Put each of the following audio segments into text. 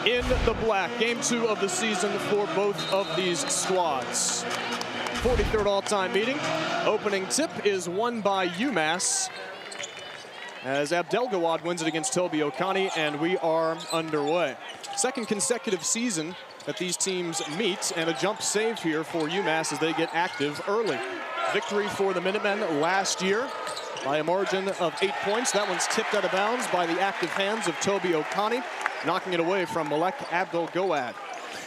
in the black. Game 2 of the season for both of these squads. 43rd all-time meeting. Opening tip is won by UMass as Abdelgawad wins it against Toby Okani, and we are underway. Second consecutive season that these teams meet, and a jump save here for UMass as they get active early. Victory for the Minutemen last year by a margin of 8 points. That one's tipped out of bounds by the active hands of Toby Okani, knocking it away from Malek Abdelgawad.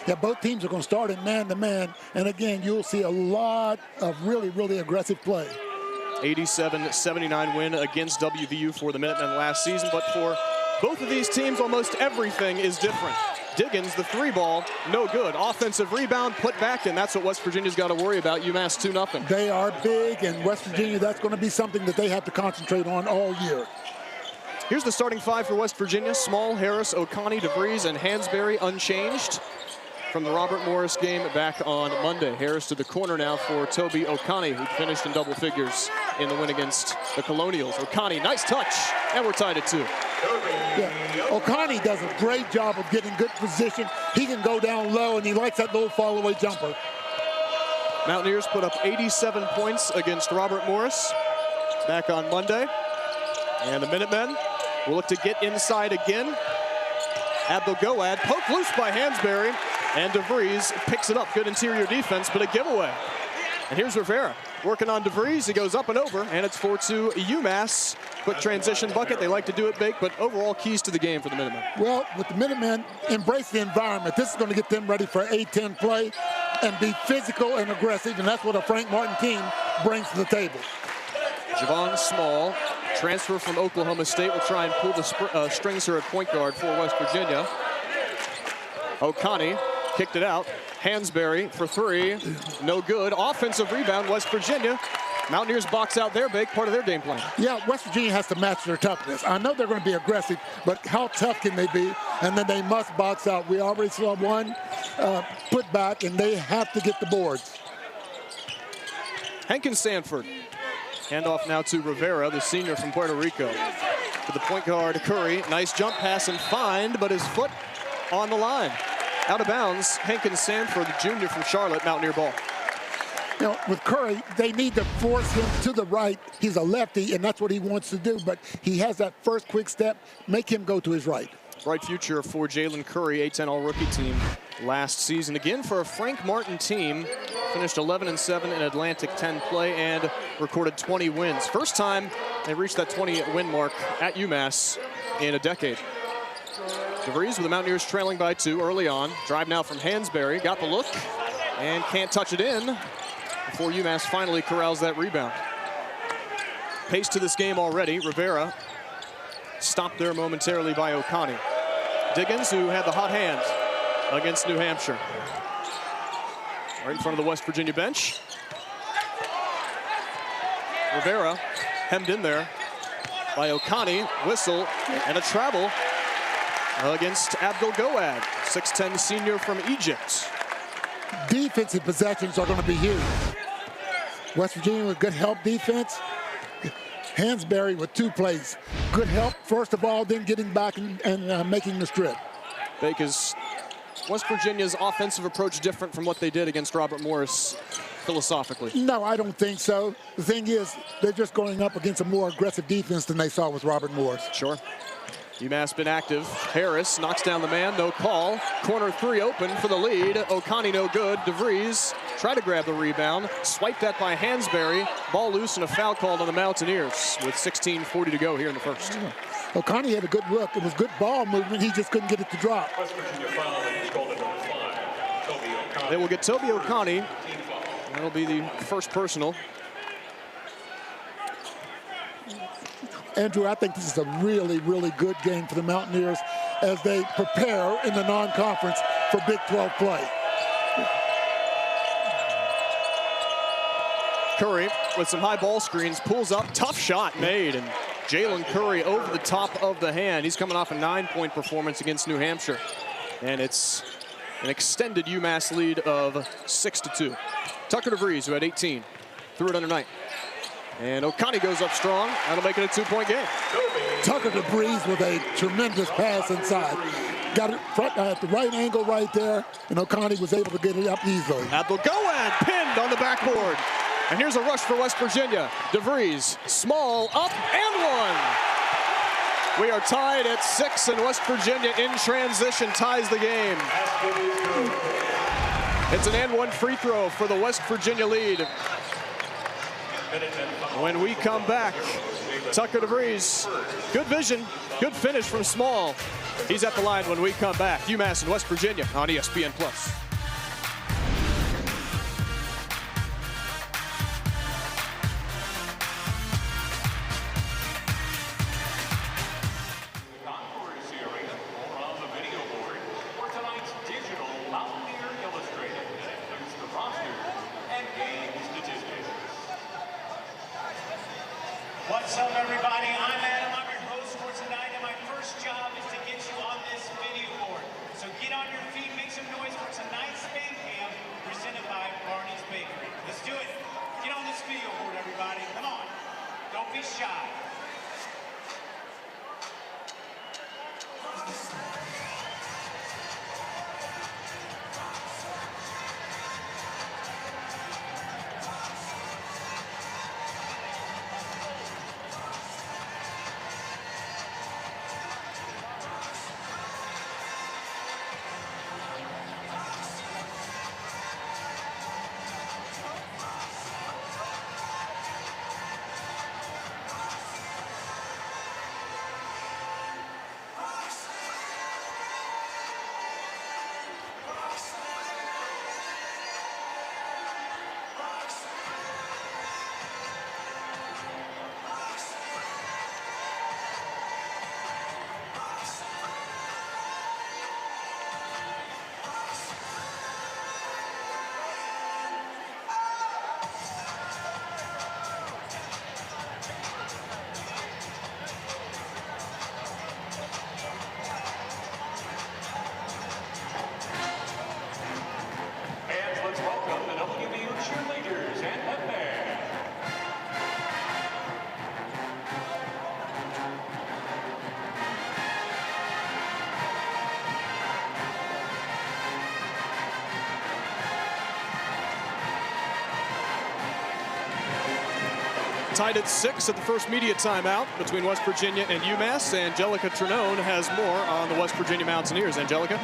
Yeah, both teams are going to start in man-to-man, and again, you'll see a lot of really aggressive play. 87-79 win against WVU for the Minutemen last season, but for both of these teams, almost everything is different. Diggins, the 3-ball, no good. Offensive rebound, put back, and that's what West Virginia's got to worry about. UMass 2-0. They are big, and West Virginia, that's going to be something that they have to concentrate on all year. Here's the starting 5 for West Virginia. Small, Harris, Okani, DeVries, and Hansberry unchanged from the Robert Morris game back on Monday. Harris to the corner now for Toby Okani, who finished in double figures in the win against the Colonials. Okani, nice touch, and we're tied at 2. Yeah. Okani does a great job of getting good position. He can go down low, and he likes that little fall-away jumper. Mountaineers put up 87 points against Robert Morris back on Monday. And the Minutemen will look to get inside again. Abdelgawad poked loose by Hansberry, and DeVries picks it up. Good interior defense, but a giveaway. And here's Rivera working on DeVries. He goes up and over, and it's 4-2 UMass. Quick transition bucket. They like to do it big, but overall keys to the game for the Minutemen. Well, with the Minutemen, embrace the environment. This is going to get them ready for A-10 play and be physical and aggressive, and that's what a Frank Martin team brings to the table. Javon Small, transfer from Oklahoma State, will try and pull the strings here at point guard for West Virginia. Okani kicked it out. Hansberry for 3, no good. Offensive rebound, West Virginia. Mountaineers box out their big, part of their game plan. Yeah, West Virginia has to match their toughness. I know they're going to be aggressive, but how tough can they be? And then they must box out. We already saw one put back, and they have to get the boards. Hankins Sanford. Handoff now to Rivera, the senior from Puerto Rico. To the point guard, Curry. Nice jump pass and find, but his foot on the line. Out of bounds, Hankins Sanford, the junior from Charlotte, Mountaineer ball. You know, with Curry, they need to force him to the right. He's a lefty, and that's what he wants to do, but he has that first quick step. Make him go to his right. Bright future for Jalen Curry, A-10 All-Rookie team last season. Again, for a Frank Martin team, finished 11-7 in Atlantic 10 play and recorded 20 wins. First time they reached that 20-win mark at UMass in a decade. DeVries with the Mountaineers trailing by 2 early on. Drive now from Hansberry, got the look, and can't touch it in before UMass finally corrals that rebound. Pace to this game already. Rivera stopped there momentarily by Okani. Diggins, who had the hot hand against New Hampshire. Right in front of the West Virginia bench. Rivera hemmed in there by Okani. Whistle and a travel against Abdelgawad, 6'10" senior from Egypt. Defensive possessions are going to be huge. West Virginia with good help defense. Hansberry with 2 plays. Good help, first of all, then getting back and making the strip. Because West Virginia's offensive approach different from what they did against Robert Morris philosophically? No, I don't think so. The thing is, they're just going up against a more aggressive defense than they saw with Robert Morris. Sure. UMass been active. Harris knocks down the man, no call. Corner 3 open for the lead. Okani no good. DeVries try to grab the rebound. Swipe that by Hansberry. Ball loose and a foul called on the Mountaineers with 16:40 to go here in the first. Yeah. Okani had a good look. It was good ball movement. He just couldn't get it to drop. They will get Toby Okani. That'll be the first personal. Andrew, I think this is a really good game for the Mountaineers as they prepare in the non-conference for Big 12 play. Curry with some high ball screens, pulls up, tough shot made, and Jalen Curry over the top of the hand. He's coming off a 9-point performance against New Hampshire, and it's an extended UMass lead of 6-2. Tucker DeVries, who had 18, threw it undernight. And Okani goes up strong. That'll make it a 2-point game. Tucker DeVries with a tremendous pass inside. got it front, at the right angle right there, and O'Connor was able to get it up easily. Abdul-Gawad pinned on the backboard. And here's a rush for West Virginia. DeVries, Small, up and one. We are tied at 6, and West Virginia in transition ties the game. It's an and one free throw for the West Virginia lead. When we come back, Tucker DeVries, good vision, good finish from Small. He's at the line when we come back. UMass and West Virginia on ESPN+. What's up, everybody? I'm Adam. I'm your host for tonight, and my first job is to get you on this video board. So get on your feet, make some noise for tonight's fan cam presented by Barney's Bakery. Let's do it. Get on this video board, everybody. Come on. Don't be shy. Tied at 6 at the first media timeout between West Virginia and UMass. Angelica Trinone has more on the West Virginia Mountaineers. Angelica?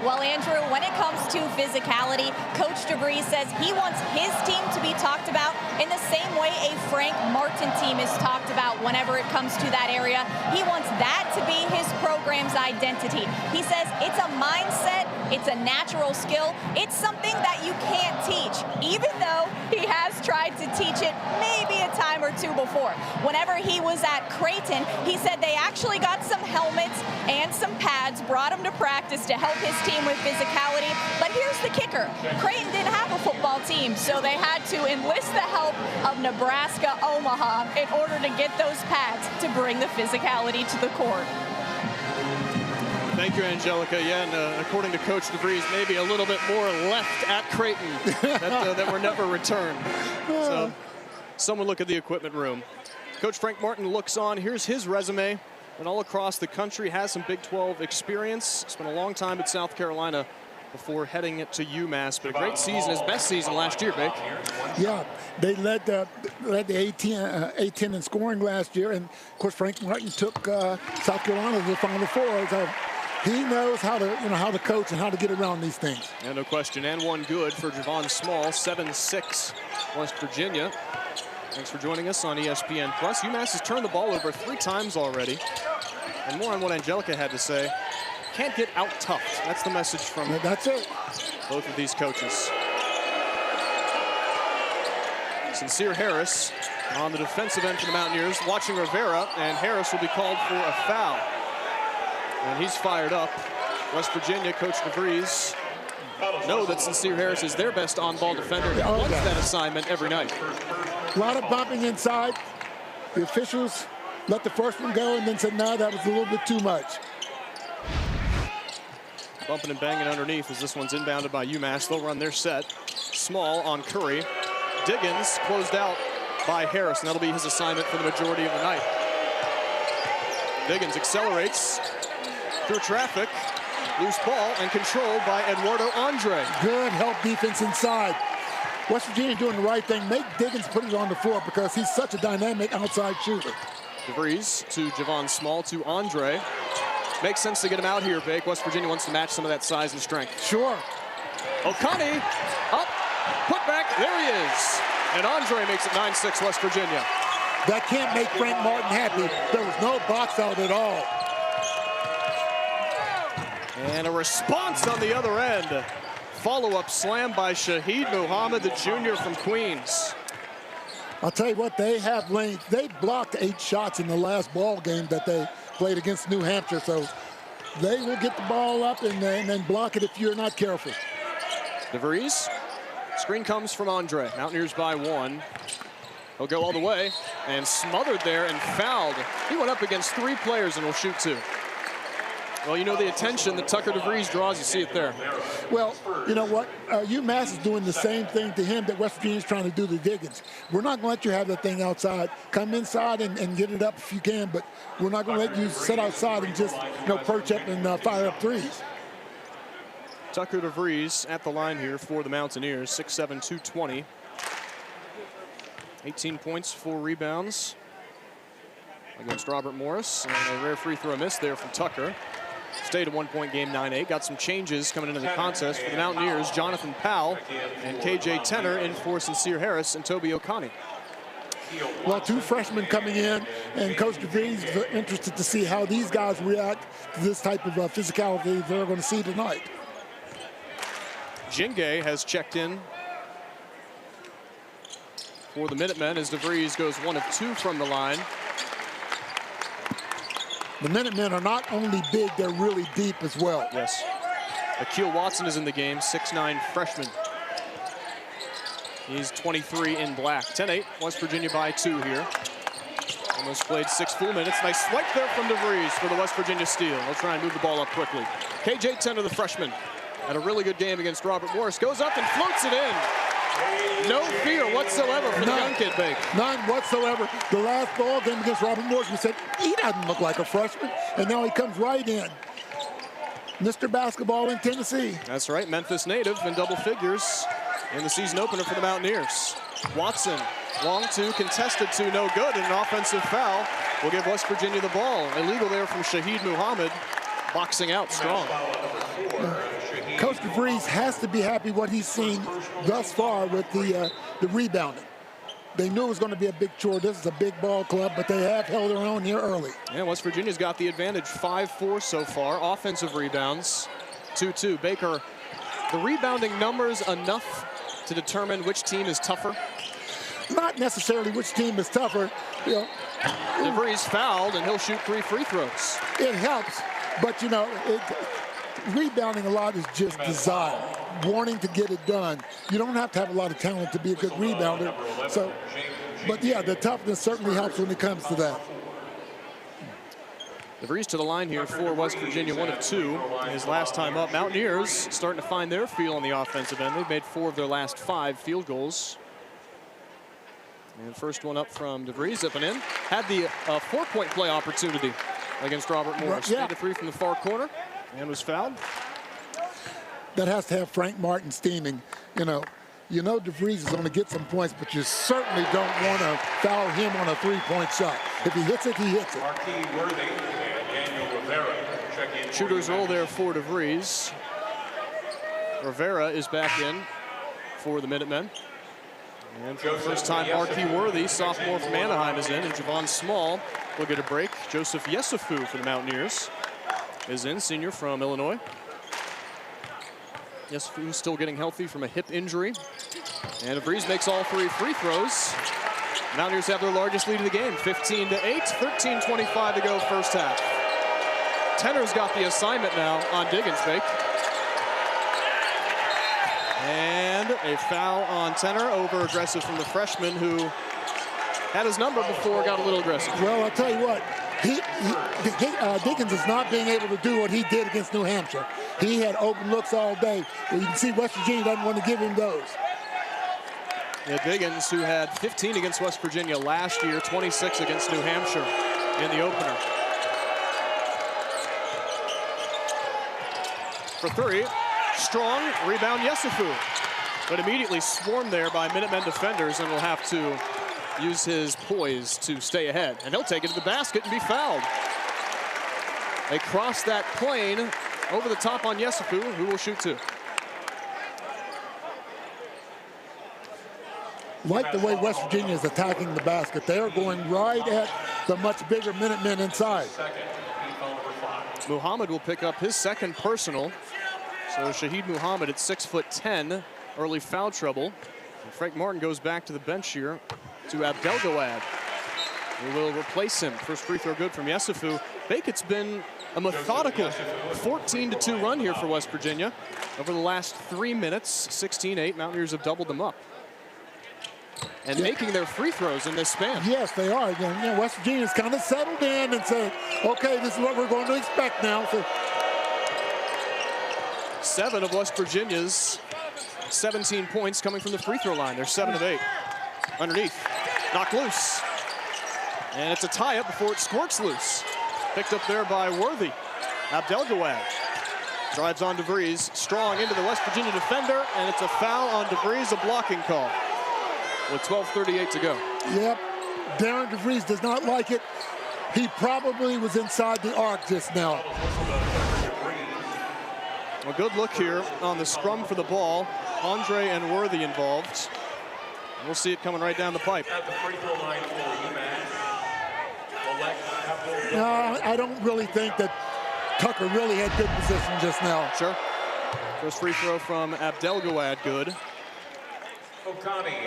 Well, Andrew, when it comes to physicality, Coach DeVries says he wants his team to be talked about in the same way a Frank Martin team is talked about whenever it comes to that area. He wants that to be his program's identity. He says it's a mindset, it's a natural skill, it's something that you can't teach, even though he has tried to teach it maybe a time or two before. Whenever he was at Creighton, he said they actually got some helmets and some pads, brought him to practice to help his team with physicality. But here's the kicker. Creighton didn't have a football team, so they had to enlist the help of Nebraska Omaha in order to get those pads to bring the physicality to the court. Thank you, Angelica. Yeah, and according to Coach DeVries, maybe a little bit more left at Creighton that were never returned. So someone look at the equipment room. Coach Frank Martin looks on. Here's his resume. And all across the country, has some Big 12 experience. Spent a long time at South Carolina before heading to UMass. But a great season, his best season last year, Vic. Yeah, they led the A-10 in scoring last year. And, of course, Frank Martin took South Carolina to the Final Four. So he knows how to coach and how to get around these things. Yeah, no question. And one good for Javon Small, 7-6 West Virginia. Thanks for joining us on ESPN+. UMass has turned the ball over 3 times already. And more on what Angelica had to say. Can't get out-toughed. That's the message from That's it. Both of these coaches. Sincere Harris on the defensive end for the Mountaineers, watching Rivera, and Harris will be called for a foul. And he's fired up. West Virginia, Coach DeVries, know that Sincere Harris is their best on-ball defender and wants that assignment every night. A lot of bumping inside. The officials let the first one go and then said, no, that was a little bit too much. Bumping and banging underneath as this one's inbounded by UMass. They'll run their set. Small on Curry. Diggins closed out by Harris, and that'll be his assignment for the majority of the night. Diggins accelerates, through traffic. Loose ball and controlled by Eduardo Andre. Good help defense inside. West Virginia doing the right thing. Make Diggins put it on the floor because he's such a dynamic outside shooter. DeVries to Javon Small to Andre. Makes sense to get him out here, Bake. West Virginia wants to match some of that size and strength. Sure. Okani up, put back, there he is. And Andre makes it 9-6 West Virginia. That can't make Frank Martin happy. There was no box out at all. And a response on the other end. Follow-up slam by Shaheed Muhammad, the junior from Queens. I'll tell you what, they have length. They blocked 8 shots in the last ball game that they played against New Hampshire, so they will get the ball up and then block it if you're not careful. DeVries, screen comes from Andre. Mountaineers by 1. He'll go all the way and smothered there and fouled. He went up against 3 players and will shoot 2. Well, you know the attention that Tucker DeVries draws. You see it there. Well, you know what? UMass is doing the same thing to him that West Virginia is trying to do to Diggins. We're not going to let you have that thing outside. Come inside and get it up if you can, but we're not going to let you sit outside and just perch up and fire up threes. Tucker DeVries at the line here for the Mountaineers, 6'7", 220. 18 points, 4 rebounds against Robert Morris. And a rare free throw miss there from Tucker. Stayed a 1-point game, 9-8. Got some changes coming into the contest for the Mountaineers. Jonathan Powell and KJ Tenner in for Sincere Harris and Toby Okani. Well, 2 freshmen coming in, and Coach DeVries is interested to see how these guys react to this type of physicality they're going to see tonight. Jingay has checked in for the Minutemen as DeVries goes 1 of 2 from the line. The Minutemen are not only big, they're really deep as well. Yes. Akeel Watson is in the game, 6'9" freshman. He's 23 in black. 10-8, West Virginia by 2 here. Almost played 6 full minutes. Nice swipe there from DeVries for the West Virginia steal. They'll try and move the ball up quickly. KJ Tenner, the freshman, had a really good game against Robert Morris. Goes up and floats it in. No fear whatsoever for the young kid, Bake. None whatsoever. The last ball game against Robert Morris, we said, he doesn't look like a freshman. And now he comes right in. Mr. Basketball in Tennessee. That's right, Memphis native in double figures in the season opener for the Mountaineers. Watson, long 2, contested 2, no good, and an offensive foul will give West Virginia the ball. Illegal there from Shaheed Muhammad, boxing out strong. Coach DeVries has to be happy what he's seen thus far with the rebounding. They knew it was going to be a big chore. This is a big ball club, but they have held their own here early. Yeah, West Virginia's got the advantage, 5-4 so far. Offensive rebounds, 2-2. Baker, the rebounding numbers enough to determine which team is tougher? Not necessarily which team is tougher. DeVries fouled, and he'll shoot 3 free throws. It helps, but rebounding a lot is just desire, wanting to get it done. You don't have to have a lot of talent to be a good rebounder. So, but yeah, the toughness certainly helps when it comes to that. DeVries to the line here for West Virginia, 1 of 2. His last time up. Mountaineers starting to find their feel on the offensive end. They've made 4 of their last 5 field goals. And first one up from DeVries, up and in. Had the 4-point play opportunity against Robert Morris. Yeah. Made a 3 from the far corner and was fouled. That has to have Frank Martin steaming. You know DeVries is going to get some points, but you certainly don't want to foul him on a 3-point shot. If he hits it, he hits it. Shooter's roll there for DeVries. Rivera is back in for the Minutemen. And for the first time, Marquis Worthy, sophomore from Anaheim, is in, and Javon Small will get a break. Joseph Yesufu for the Mountaineers is in, senior from Illinois. Yesufu still getting healthy from a hip injury. And DeVries makes all 3 free throws. Mountaineers have their largest lead of the game, 15-8, 13:25 to go first half. Tenner's got the assignment now on Diggins, Bake. And a foul on Tenner, over-aggressive from the freshman who had his number before, got a little aggressive. Well, I'll tell you what, Diggins is not being able to do what he did against New Hampshire. He had open looks all day. Well, you can see West Virginia doesn't want to give him those. Yeah, Diggins, who had 15 against West Virginia last year, 26 against New Hampshire in the opener. for three. Strong, rebound Yesufu. But immediately swarmed there by Minutemen defenders and will have to use his poise to stay ahead. And he'll take it to the basket and be fouled. They cross that plane over the top on Yesufu, who will shoot two. Like the way West Virginia is attacking the basket. They are going right at the much bigger Minutemen inside. Muhammad will pick up his second personal. So Shahid Muhammad at 6'10", early foul trouble. And Frank Martin goes back to the bench here to Abdelgawad, who will replace him. First free throw good from Yesufu. It's been a methodical 14-2 run here for West Virginia. Over the last 3 minutes, 16-8, Mountaineers have doubled them up. And making their free throws in this span. Yes, they are. Again, West Virginia's kind of settled in and said, okay, this is what we're going to expect now. So 7 of West Virginia's 17 points coming from the free throw line. They're 7 of 8. Underneath, knocked loose. And it's a tie-up before it squirts loose. Picked up there by Worthy. Abdelgawad drives on DeVries. Strong into the West Virginia defender, and it's a foul on DeVries, a blocking call. With 12:38 to go. Yep, Darren DeVries does not like it. He probably was inside the arc just now. A good look here on the scrum for the ball. Andre and Worthy involved. We'll see it coming right down the pipe. At the free throw line for UMass. No, I don't really think that Tucker really had good position just now. Sure. First free throw from Abdelgawad, good.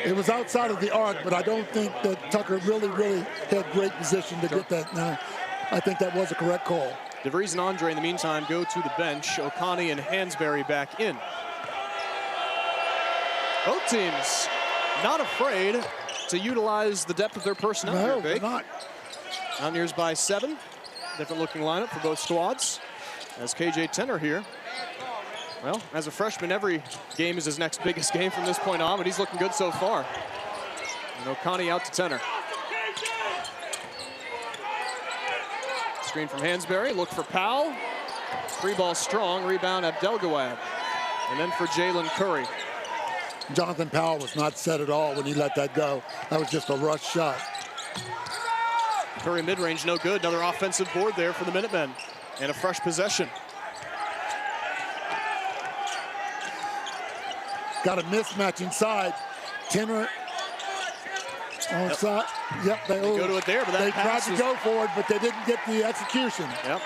It was outside of the arc, but I don't think that Tucker really had great position to get that. No, I think that was a correct call. DeVries and Andre, in the meantime, go to the bench. Okani and Hansberry back in. Both teams not afraid to utilize the depth of their personnel No, here, they're Bake. not. Mountaineers by 7. Different looking lineup for both squads. As KJ Tenner here. Well, as a freshman, every game is his next biggest game from this point on, but he's looking good so far. And Okani out to Tenner. Screen from Hansberry, look for Powell. Free ball strong, rebound Abdelgawad. And then for Jalen Curry. Jonathan Powell was not set at all when he let that go. That was just a rush shot. Curry mid-range, no good. Another offensive board there for the Minutemen. And a fresh possession. Got a mismatch inside. Tenner on side. Yep, they Go to it there, but that they tried pass to was... go for it, but they didn't get the execution. Yep.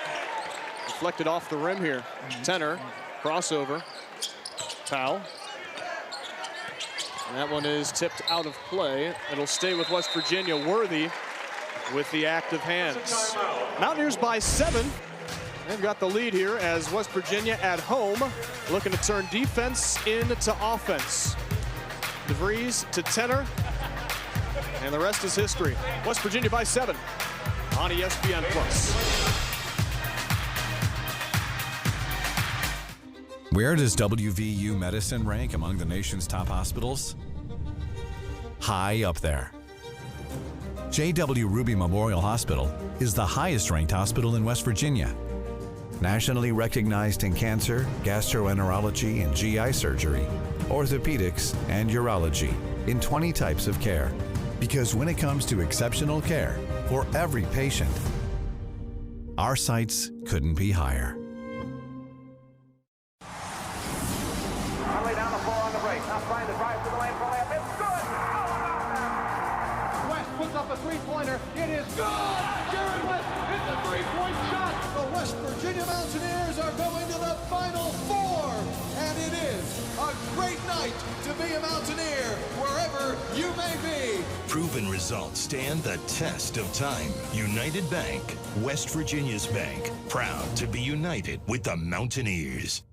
Deflected off the rim here. Tenner, crossover. Foul. And that one is tipped out of play. It'll stay with West Virginia. Worthy with the active hands. Mountaineers by 7. They've got the lead here as West Virginia at home looking to turn defense into offense. DeVries to Tenner. And the rest is history. West Virginia by 7 on ESPN+. Where does WVU Medicine rank among the nation's top hospitals? High up there. J.W. Ruby Memorial Hospital is the highest ranked hospital in West Virginia. Nationally recognized in cancer, gastroenterology and GI surgery, orthopedics, and urology in 20 types of care. Because when it comes to exceptional care for every patient, our sights couldn't be higher. Conley down the floor on the break. Now trying to drive to the lane for layup. It's good! West puts up a three-pointer. It is good! Jared West hits a three-point shot. The West Virginia Mountaineers are going to the Final Four. And it is a great night to be a Mountaineer, wherever you may be. Proven results stand the test of time. United Bank, West Virginia's bank, proud to be united with the Mountaineers.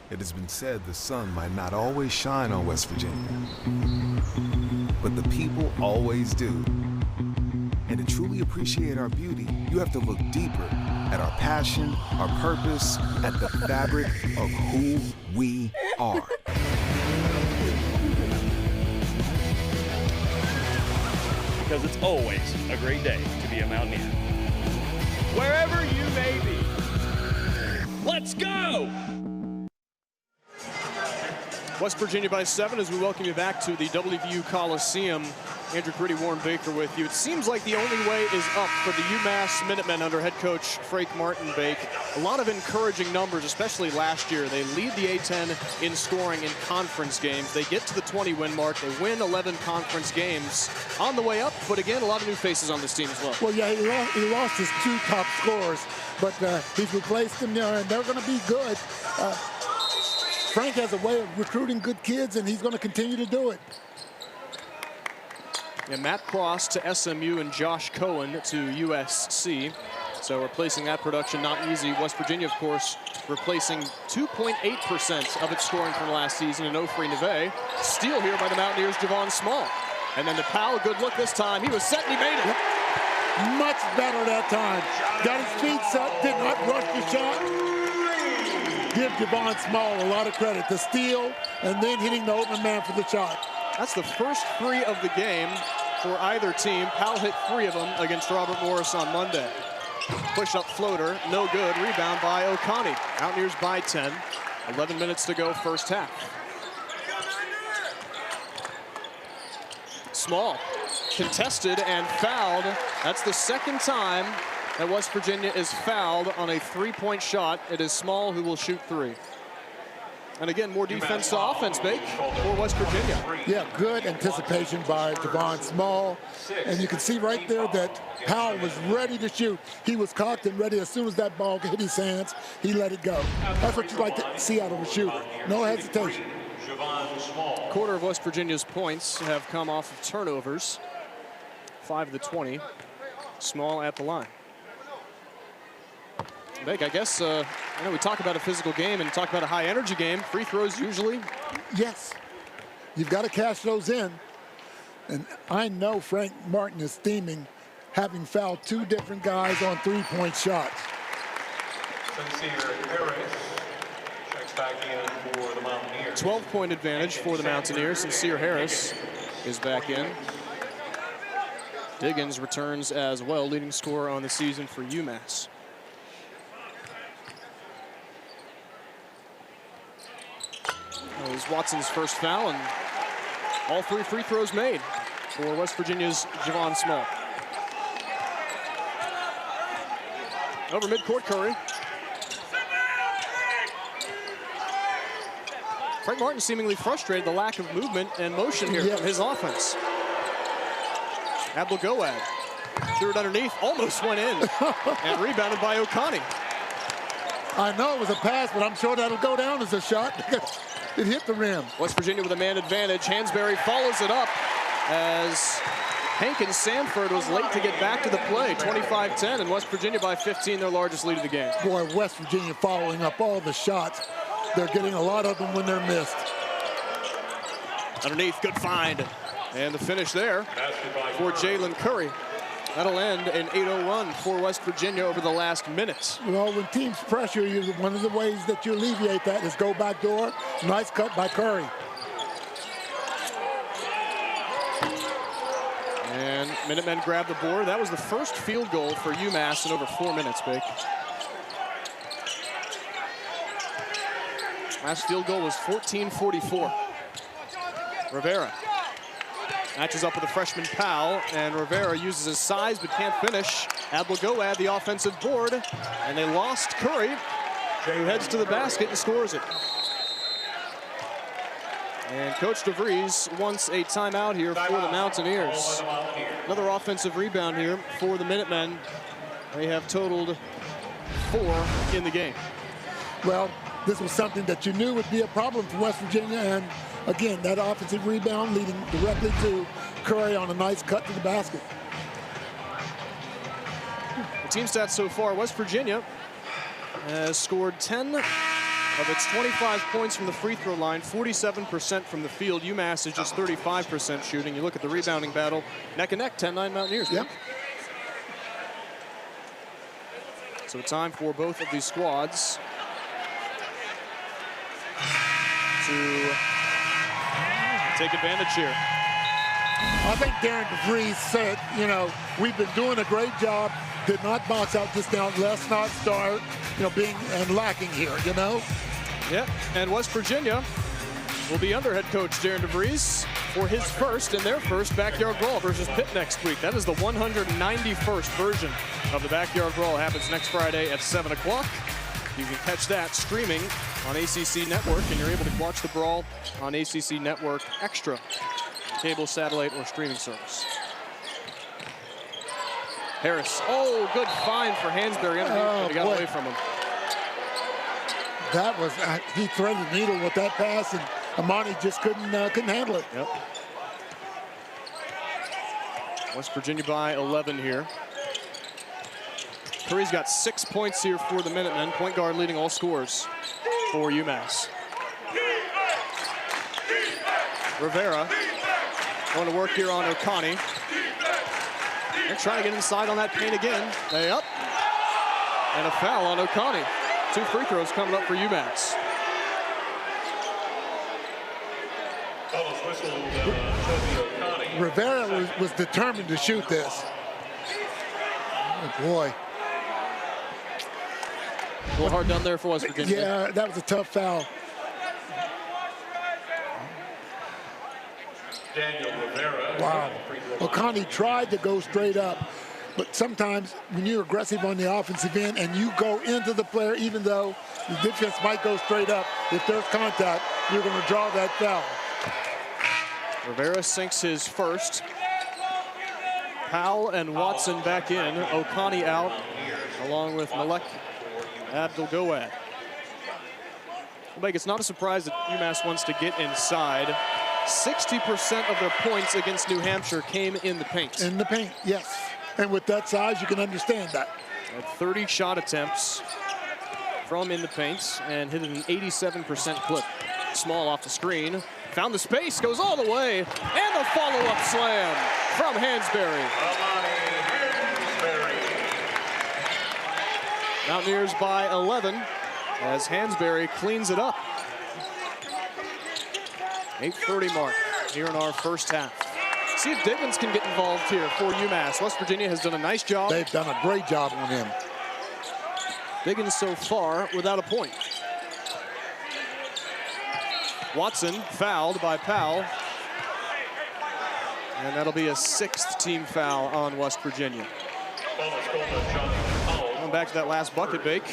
It has been said the sun might not always shine on West Virginia, but the people always do. And to truly appreciate our beauty, you have to look deeper at our passion, our purpose, at the fabric of who we are. Because it's always a great day to be a Mountaineer. Wherever you may be. Let's go! West Virginia by 7 as we welcome you back to the WVU Coliseum. Andrew Gritty, Warren Baker with you. It seems like the only way is up for the UMass Minutemen under head coach Frank Martin-Bake. A lot of encouraging numbers, especially last year. They lead the A-10 in scoring in conference games. They get to the 20-win mark. They win 11 conference games on the way up, but again, a lot of new faces on this team as well. Well, yeah, he lost his 2 top scorers, but he's replaced them there, and they're going to be good. Frank has a way of recruiting good kids, and he's going to continue to do it. And Matt Cross to SMU and Josh Cohen to USC. So replacing that production, not easy. West Virginia, of course, replacing 2.8% of its scoring from last season in Ofri Neve. Steal here by the Mountaineers, Javon Small. And then to Powell, good look this time. He was set and he made it. Much better that time. Got his feet set, did not rush the shot. Give Javon Small a lot of credit. The steal and then hitting the open man for the shot. That's the first 3 of the game for either team. Powell hit 3 of them against Robert Morris on Monday. Push-up floater, no good. Rebound by Okani. Mountaineers by 10. 11 minutes to go, first half. Small, contested and fouled. That's the second time that West Virginia is fouled on a 3-point shot. It is Small who will shoot 3. And again, more defense to offense, Bake, for West Virginia. Yeah, good anticipation by Javon Small. And you can see right there that Powell was ready to shoot. He was cocked and ready. As soon as that ball hit his hands, he let it go. That's what you like to see out of a shooter. No hesitation. A quarter of West Virginia's points have come off of turnovers. 5 of the 20. Small at the line. Bake, I guess, I know we talk about a physical game and talk about a high-energy game. Free throws usually. Yes. You've got to cash those in. And I know Frank Martin is theming having fouled 2 different guys on 3-point shots. Sincere Harris checks back in for the Mountaineers. 12-point advantage for the Mountaineers. Sincere Harris is back in. Diggins returns as well, leading scorer on the season for UMass. It was Watson's first foul, and all 3 free throws made for West Virginia's Javon Small. Over midcourt, Curry. Frank Martin seemingly frustrated the lack of movement and motion here from his offense. Abdelgoad threw it underneath, almost went in, and rebounded by Okani. I know it was a pass, but I'm sure that'll go down as a shot. It hit the rim. West Virginia with a man advantage. Hansberry follows it up as Hankins Sanford was late to get back to the play. 25-10, and West Virginia by 15, their largest lead of the game. Boy, West Virginia following up all the shots. They're getting a lot of them when they're missed. Underneath, good find. And the finish there for Jalen Curry. That'll end an 8-0 run for West Virginia over the last minute. Well, when teams pressure you, one of the ways that you alleviate that is go back door. Nice cut by Curry. And Minutemen grab the board. That was the first field goal for UMass in over 4 minutes, Big. Last field goal was 14:44. Rivera matches up with a freshman Powell, and Rivera uses his size but can't finish. Abdelgoad the offensive board, and they lost Curry, who heads to the basket and scores it. And Coach DeVries wants a timeout here for the Mountaineers. Another offensive rebound here for the Minutemen. They have totaled 4 in the game. Well, this was something that you knew would be a problem for West Virginia, and again, that offensive rebound leading directly to Curry on a nice cut to the basket. The team stats so far, West Virginia has scored 10 Of its 25 points from the free throw line, 47% from the field. UMass is just 35% shooting. You look at the rebounding battle, neck and neck, 10-9 Mountaineers. Yep. So time for both of these squads to take advantage here. I think Darren DeVries said, you know, we've been doing a great job. Did not box out just now. Let's not start, you know, being and lacking here, you know? Yep, and West Virginia will be under head coach Darren DeVries for his first and their first backyard brawl versus Pitt next week. That is the 191st version of the backyard brawl. It happens next Friday at 7 o'clock. You can catch that streaming on ACC Network, and you're able to watch the brawl on ACC Network Extra, cable, satellite, or streaming service. Harris, oh, good find for Hansberry underneath, but he got away from him. That was, he threaded the needle with that pass, and Amani just couldn't handle it. Yep. West Virginia by 11 here. Curry's got 6 points here for the Minutemen. Point guard leading all scores for UMass. Rivera going to work here on Okani. They're trying to get inside on that paint again. They up. And a foul on Okani. 2 free throws coming up for UMass. Rivera was determined to shoot this. Oh, boy. A little hard done there for West Virginia. Yeah, that was a tough foul. Daniel Rivera. Wow. Okani tried to go straight up, but sometimes when you're aggressive on the offensive end and you go into the player, even though the defense might go straight up, if there's contact, you're going to draw that foul. Rivera sinks his first. Powell and Watson back in. Okani out, along with Malek Abdul-Gowad. It's not a surprise that UMass wants to get inside. 60% of their points against New Hampshire came in the paint. In the paint, yes. And with that size, you can understand that. At 30 shot attempts from in the paint and hit an 87% clip. Small off the screen. Found the space, goes all the way. And the follow-up slam from Hansberry. Mountaineers by 11 as Hansberry cleans it up. 8:30 mark here in our first half. See if Diggins can get involved here for UMass. West Virginia has done a nice job. They've done a great job on him. Diggins so far without a point. Watson fouled by Powell. And that'll be a 6th team foul on West Virginia. Going back to that last bucket, Bake.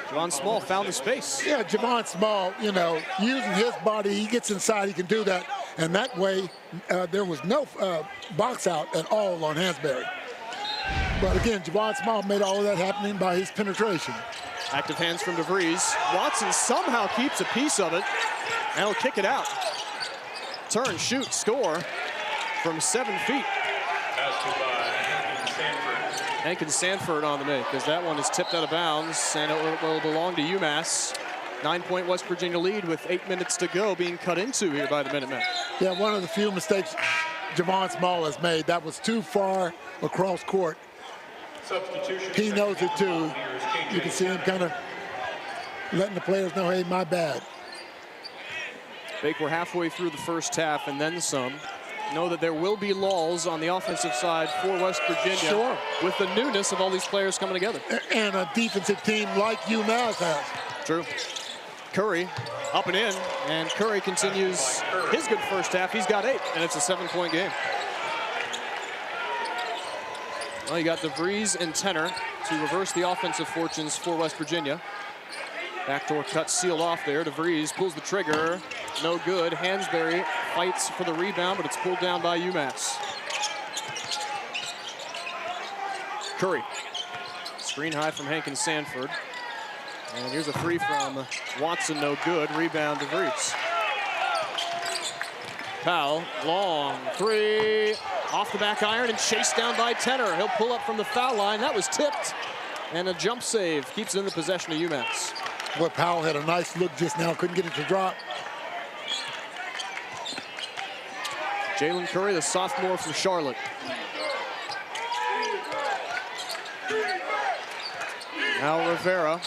Javon Small found the space. Yeah, Javon Small, you know, using his body, he gets inside, he can do that. And that way, there was no box out at all on Hansberry. But again, Javon Small made all of that happening by his penetration. Active hands from DeVries. Watson somehow keeps a piece of it, and he'll kick it out. Turn, shoot, score from 7 feet. Hankins Sanford on the make, because that one is tipped out of bounds, and it will belong to UMass. 9-point West Virginia lead with 8 minutes to go, being cut into here by the Minutemen. Yeah, one of the few mistakes Javon Small has made. That was too far across court. He knows it too. You can see him kind of letting the players know, hey, my bad. Bake, we're halfway through the first half and then some. Know that there will be lulls on the offensive side for West Virginia. Sure. With the newness of all these players coming together. And a defensive team like UMass has. True. Curry up and in, and Curry continues his good first half. He's got 8, and it's a 7-point game. Well, you got DeVries and Tenor to reverse the offensive fortunes for West Virginia. Backdoor cut sealed off there. DeVries pulls the trigger. No good. Hansberry fights for the rebound, but it's pulled down by UMass. Curry. Screen high from Hankins Sanford. And here's a three from Watson, no good. Rebound DeVries. Powell, long three. Off the back iron and chased down by Tenor. He'll pull up from the foul line. That was tipped. And a jump save keeps it in the possession of UMass. Boy, Powell had a nice look just now, couldn't get it to drop. Jalen Curry, the sophomore from Charlotte. Now Rivera.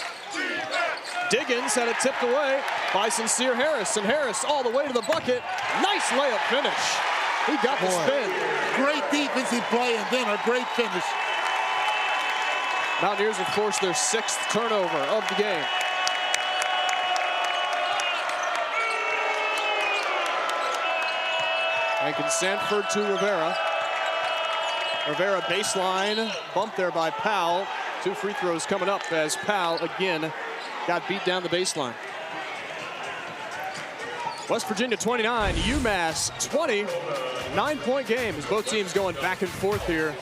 Diggins had it tipped away by Sincere Harris, and Harris all the way to the bucket. Nice layup finish. He got the spin. Great defensive play and then a great finish. Mountaineers have forced their 6th turnover of the game. Rankin Sanford to Rivera. Rivera baseline, bump there by Powell. 2 free throws coming up as Powell again got beat down the baseline. West Virginia 29, UMass 20. 9-point game as both teams going back and forth here.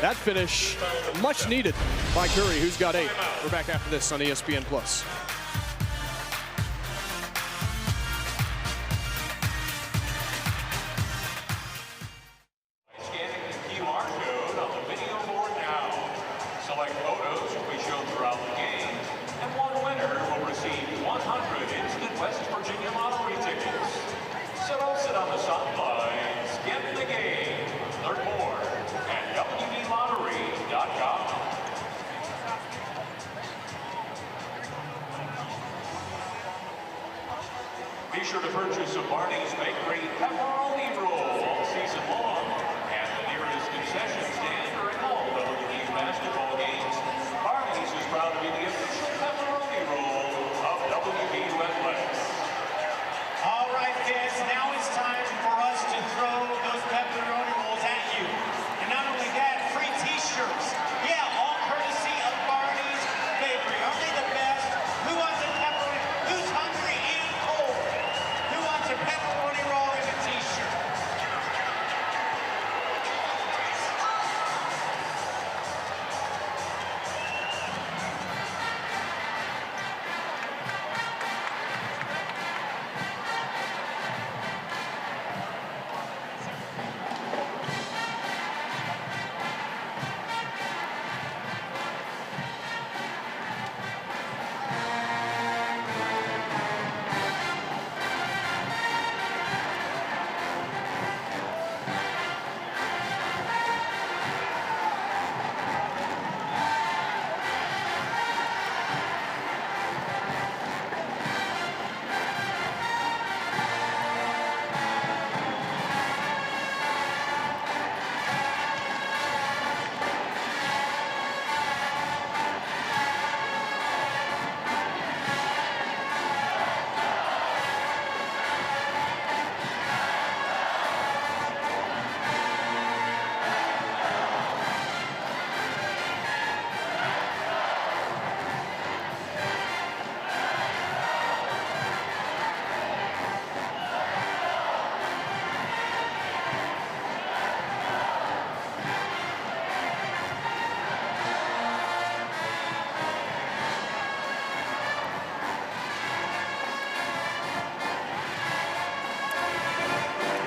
That finish much needed by Curry, who's got 8. We're back after this on ESPN+. Scanning the QR code on the video board now. Select photos will be shown throughout the game, and one winner will receive 100 instant West Virginia lottery tickets. So don't sit on the sidelines. Get in the game. Learn more at WVLottery.com. Be sure to purchase a Barney's Bakery pepperoni roll all season long at the nearest concession stand during all WVU basketball games. Barney's is proud to be the official pepperoni roll of WVU Athletics. All right, kids, now it's time for us to throw those pepperoni rolls at you. And not only that, free t-shirts. Yeah, all courtesy of Barney's Bakery. Aren't they the best? Who wants a pepperoni? Who's hungry and cold? Who wants a pepperoni roll and a t-shirt?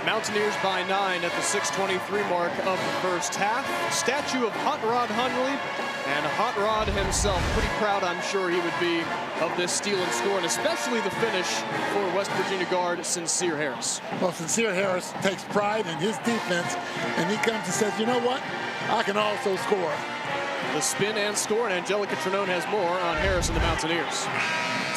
Mountaineers by 9 at the 6:23 mark of the first half. Statue of Hot Rod Hundley, and Hot Rod himself, pretty proud I'm sure he would be of this steal and score, and especially the finish for West Virginia guard Sincere Harris. Well, Sincere Harris takes pride in his defense, and he comes and says, you know what? I can also score. The spin and score, and Angelica Trinone has more on Harris and the Mountaineers.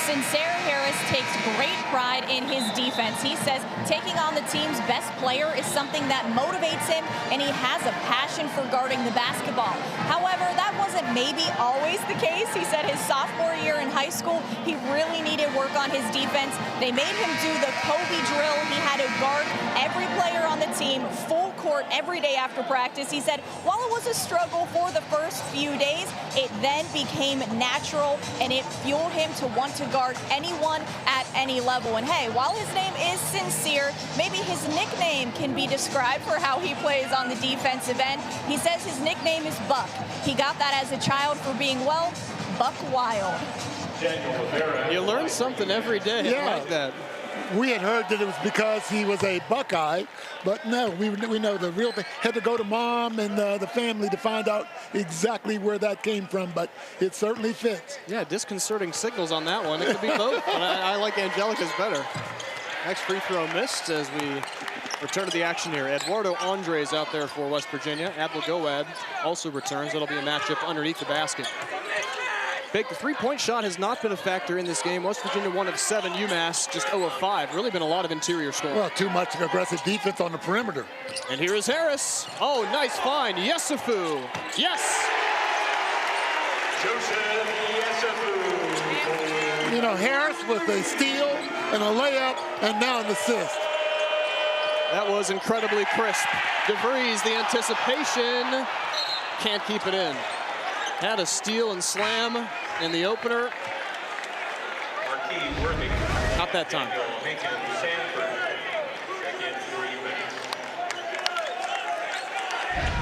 Sincere Harris takes great pride in his defense. He says taking on the team's best player is something that motivates him, and he has a passion for guarding the basketball. However, that wasn't maybe always the case. He said his sophomore year in high school, he really needed work on his defense. They made him do the Kobe drill. He had to guard every player on the team full court every day after practice. He said while it was a struggle for the first few days, it then became natural, and it fueled him to want to guard anyone at any level. And hey, while his name is Sincere, maybe his nickname can be described for how he plays on the defensive end. He says his nickname is Buck. He got that as a child for being, well, Buck Wild. You learn something every day. Yeah. I like that. We had heard that it was because he was a Buckeye, but no, we know the real thing. Had to go to mom and the family to find out exactly where that came from, but it certainly fits. Yeah, disconcerting signals on that one. It could be both, but I like Angelica's better. Next free throw missed as we return to the action here. Eduardo Andres out there for West Virginia. Abdul-Goad also returns. That'll be a matchup underneath the basket. Big, the three-point shot has not been a factor in this game. West Virginia 1 of 7, UMass just 0 of 5. Really been a lot of interior scoring. Well, too much aggressive defense on the perimeter. And here is Harris. Oh, nice find. Yesufu. Yes. Joseph Yesufu. You know, Harris with a steal and a layup and now an assist. That was incredibly crisp. DeVries, the anticipation. Can't keep it in. Had a steal and slam in the opener. Not that time.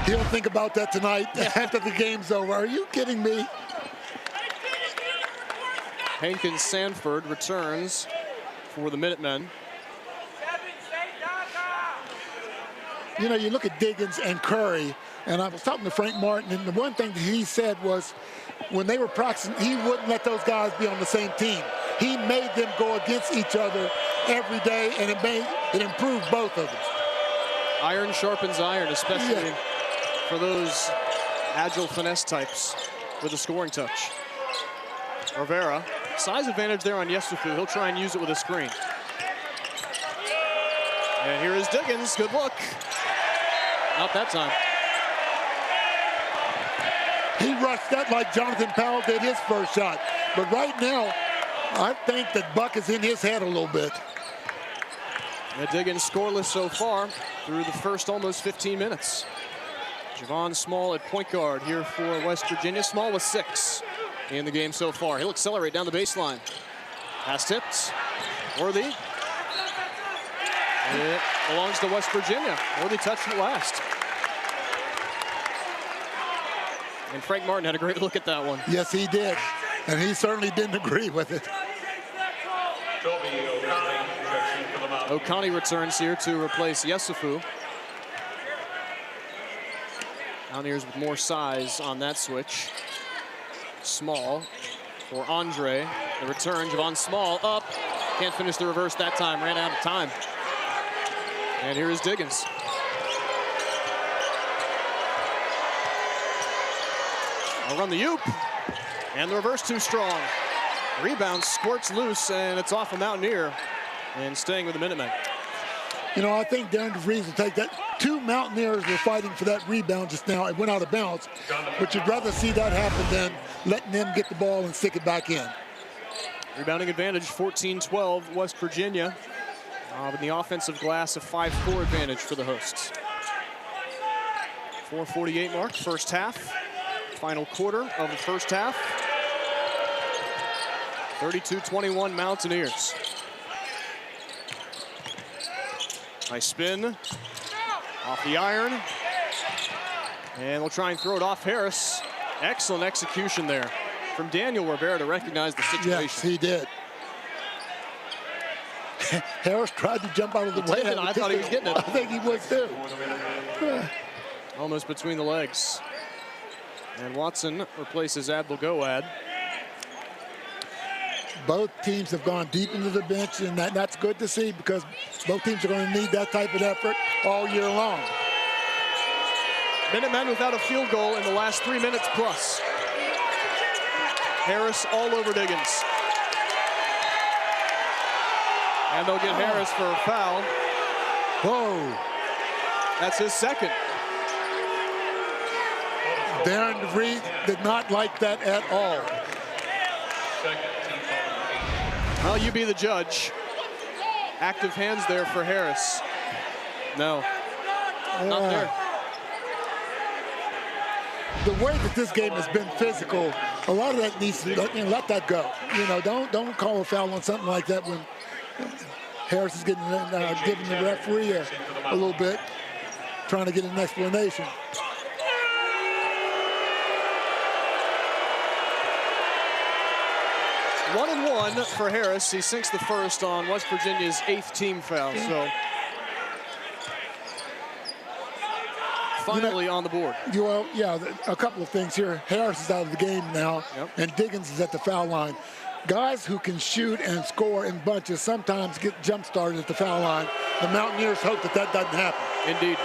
He'll think about that tonight after the game's over. Are you kidding me? Hankins Sanford returns for the Minutemen. You know, you look at Diggins and Curry, and I was talking to Frank Martin, and the one thing that he said was when they were practicing, he wouldn't let those guys be on the same team. He made them go against each other every day, and it improved both of them. Iron sharpens iron, especially for those agile finesse types with a scoring touch. Rivera, size advantage there on Yesufu. He'll try and use it with a screen. And here is Diggins, good look. Not that time. He rushed that like Jonathan Powell did his first shot. But right now, I think that Buck is in his head a little bit. And Diggins scoreless so far through the first almost 15 minutes. Javon Small at point guard here for West Virginia. Small with 6 in the game so far. He'll accelerate down the baseline. Pass tipped. Worthy. It belongs to West Virginia. Worthy touched it last. And Frank Martin had a great look at that one. Yes, he did. And he certainly didn't agree with it. Oconee returns here to replace Yesufu. Mountaineers with more size on that switch. Small for Andre. The return, Javon Small up. Can't finish the reverse that time, ran out of time. And here is Diggins. I'll run the oop. And the reverse too strong. Rebound squirts loose, and it's off a Mountaineer. And staying with the Minutemen. You know, I think Darren DeVries will take that. 2 Mountaineers were fighting for that rebound just now. It went out of bounds. But you'd rather see that happen than letting them get the ball and stick it back in. Rebounding advantage, 14-12, West Virginia. With the offensive glass, a 5-4 advantage for the hosts. 4:48 mark, first half. Final quarter of the first half. 32-21 Mountaineers. Nice spin. Off the iron. And they'll try and throw it off Harris. Excellent execution there from Daniel Rivera to recognize the situation. Yes, he did. Harris tried to jump out of the way. I thought he was getting it. I think he was too. Almost between the legs. And Watson replaces Abdul-Goad. Both teams have gone deep into the bench, and that's good to see because both teams are going to need that type of effort all year long. Minutemen without a field goal in the last 3 minutes plus. Harris all over Diggins. And they'll get Harris for a foul. Whoa. That's his second. Darren DeVries did not like that at all. Well, you be the judge. Active hands there for Harris. No, not there. The way that this game has been physical, a lot of that needs to let that go. You know, don't call a foul on something like that when Harris is getting giving the referee a little bit, trying to get an explanation. 1-1 for Harris. He sinks the first on West Virginia's 8th team foul. So finally on the board. Well, yeah, a couple of things here. Harris is out of the game now, and Diggins is at the foul line. Guys who can shoot and score in bunches sometimes get jump-started at the foul line. The Mountaineers hope that that doesn't happen. Indeed.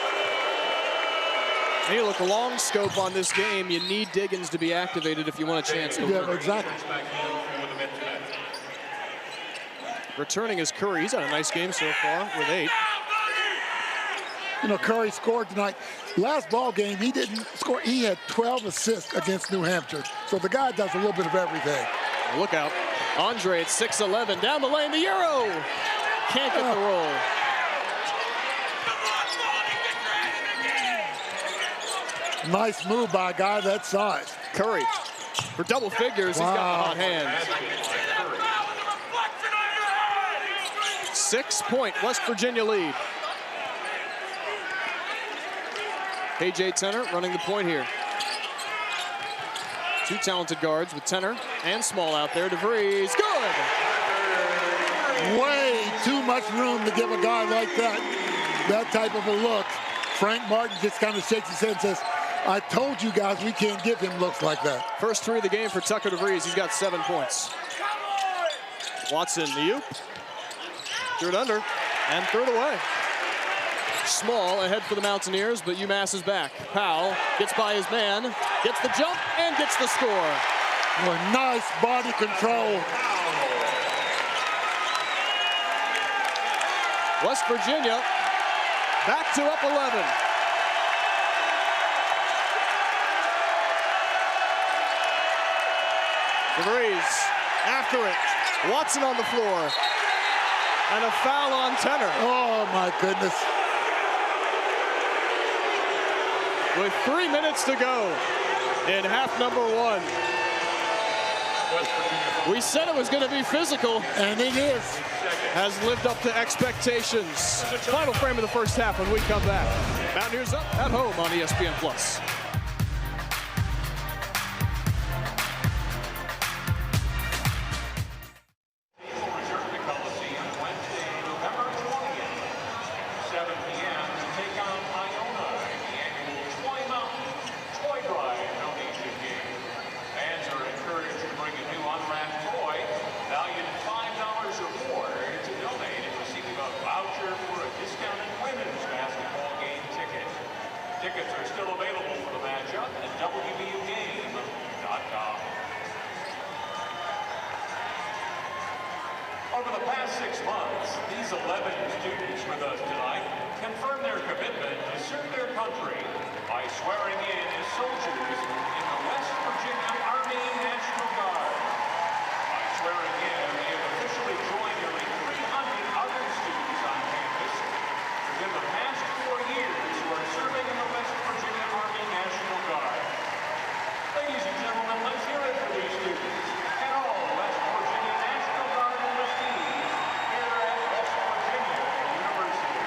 Hey, look, a long scope on this game. You need Diggins to be activated if you want a chance to win. Yeah, exactly. Returning is Curry. He's had a nice game so far with 8. You know, Curry scored tonight. Last ball game, he didn't score. He had 12 assists against New Hampshire. So the guy does a little bit of everything. Look out. Andre at 6'11", down the lane, the Euro. Can't get the roll. Nice move by a guy that size. Curry for double figures. Wow. He's got the hot hand. 6-point West Virginia lead. KJ Tenner running the point here. Two talented guards with Tenner and Small out there. DeVries, good! Way too much room to give a guy like that type of a look. Frank Martin just kind of shakes his head and says, I told you guys we can't give him looks like that. First 3 of the game for Tucker DeVries. He's got 7 points. Watson, the oop. Threw it under and threw it away. Small ahead for the Mountaineers, but UMass is back. Powell gets by his man, gets the jump, and gets the score. Well, nice body control. West Virginia back to up 11. DeVries after it. Watson on the floor. And a foul on Tenner. Oh, my goodness. With 3 minutes to go in half number 1. We said it was going to be physical. And it is. Has lived up to expectations. Final frame of the first half when we come back. Mountaineers up at home on ESPN+. Tickets are still available for the matchup at WVUGame.com. Over the past 6 months, these 11 students with us tonight confirm their commitment to serve their country by swearing in as soldiers in the West Virginia Army National Guard. By swearing in, they have officially joined nearly 300 other students on campus within the past 4 years who are serving in the West Virginia Army National Guard. Ladies and gentlemen, let's hear it for these students and all West Virginia National Guard enlistees here at West Virginia University.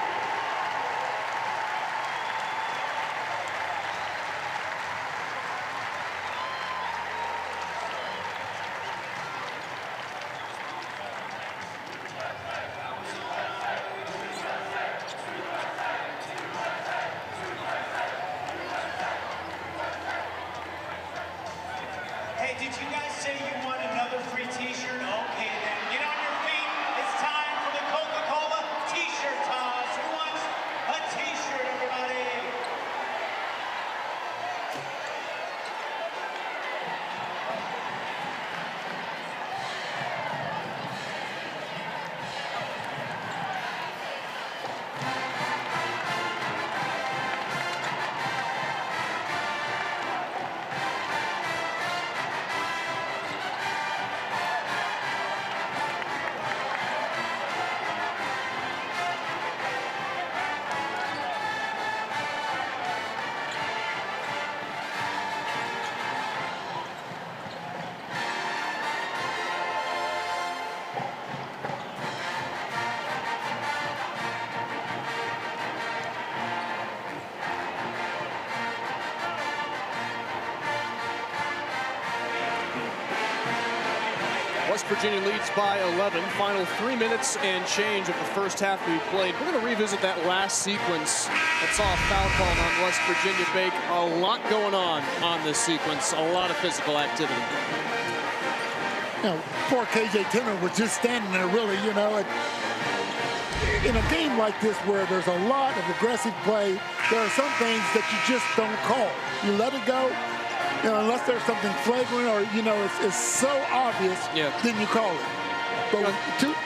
Virginia leads by 11. Final 3 minutes and change of the first half to be played. We're going to revisit that last sequence that saw a foul call on West Virginia Bake. A lot going on this sequence. A lot of physical activity. You know, poor KJ Tenor was just standing there, really, you know. In a game like this where there's a lot of aggressive play, there are some things that you just don't call. You let it go, you know, unless there's something flagrant or, you know, it's so obvious, then you call it. But when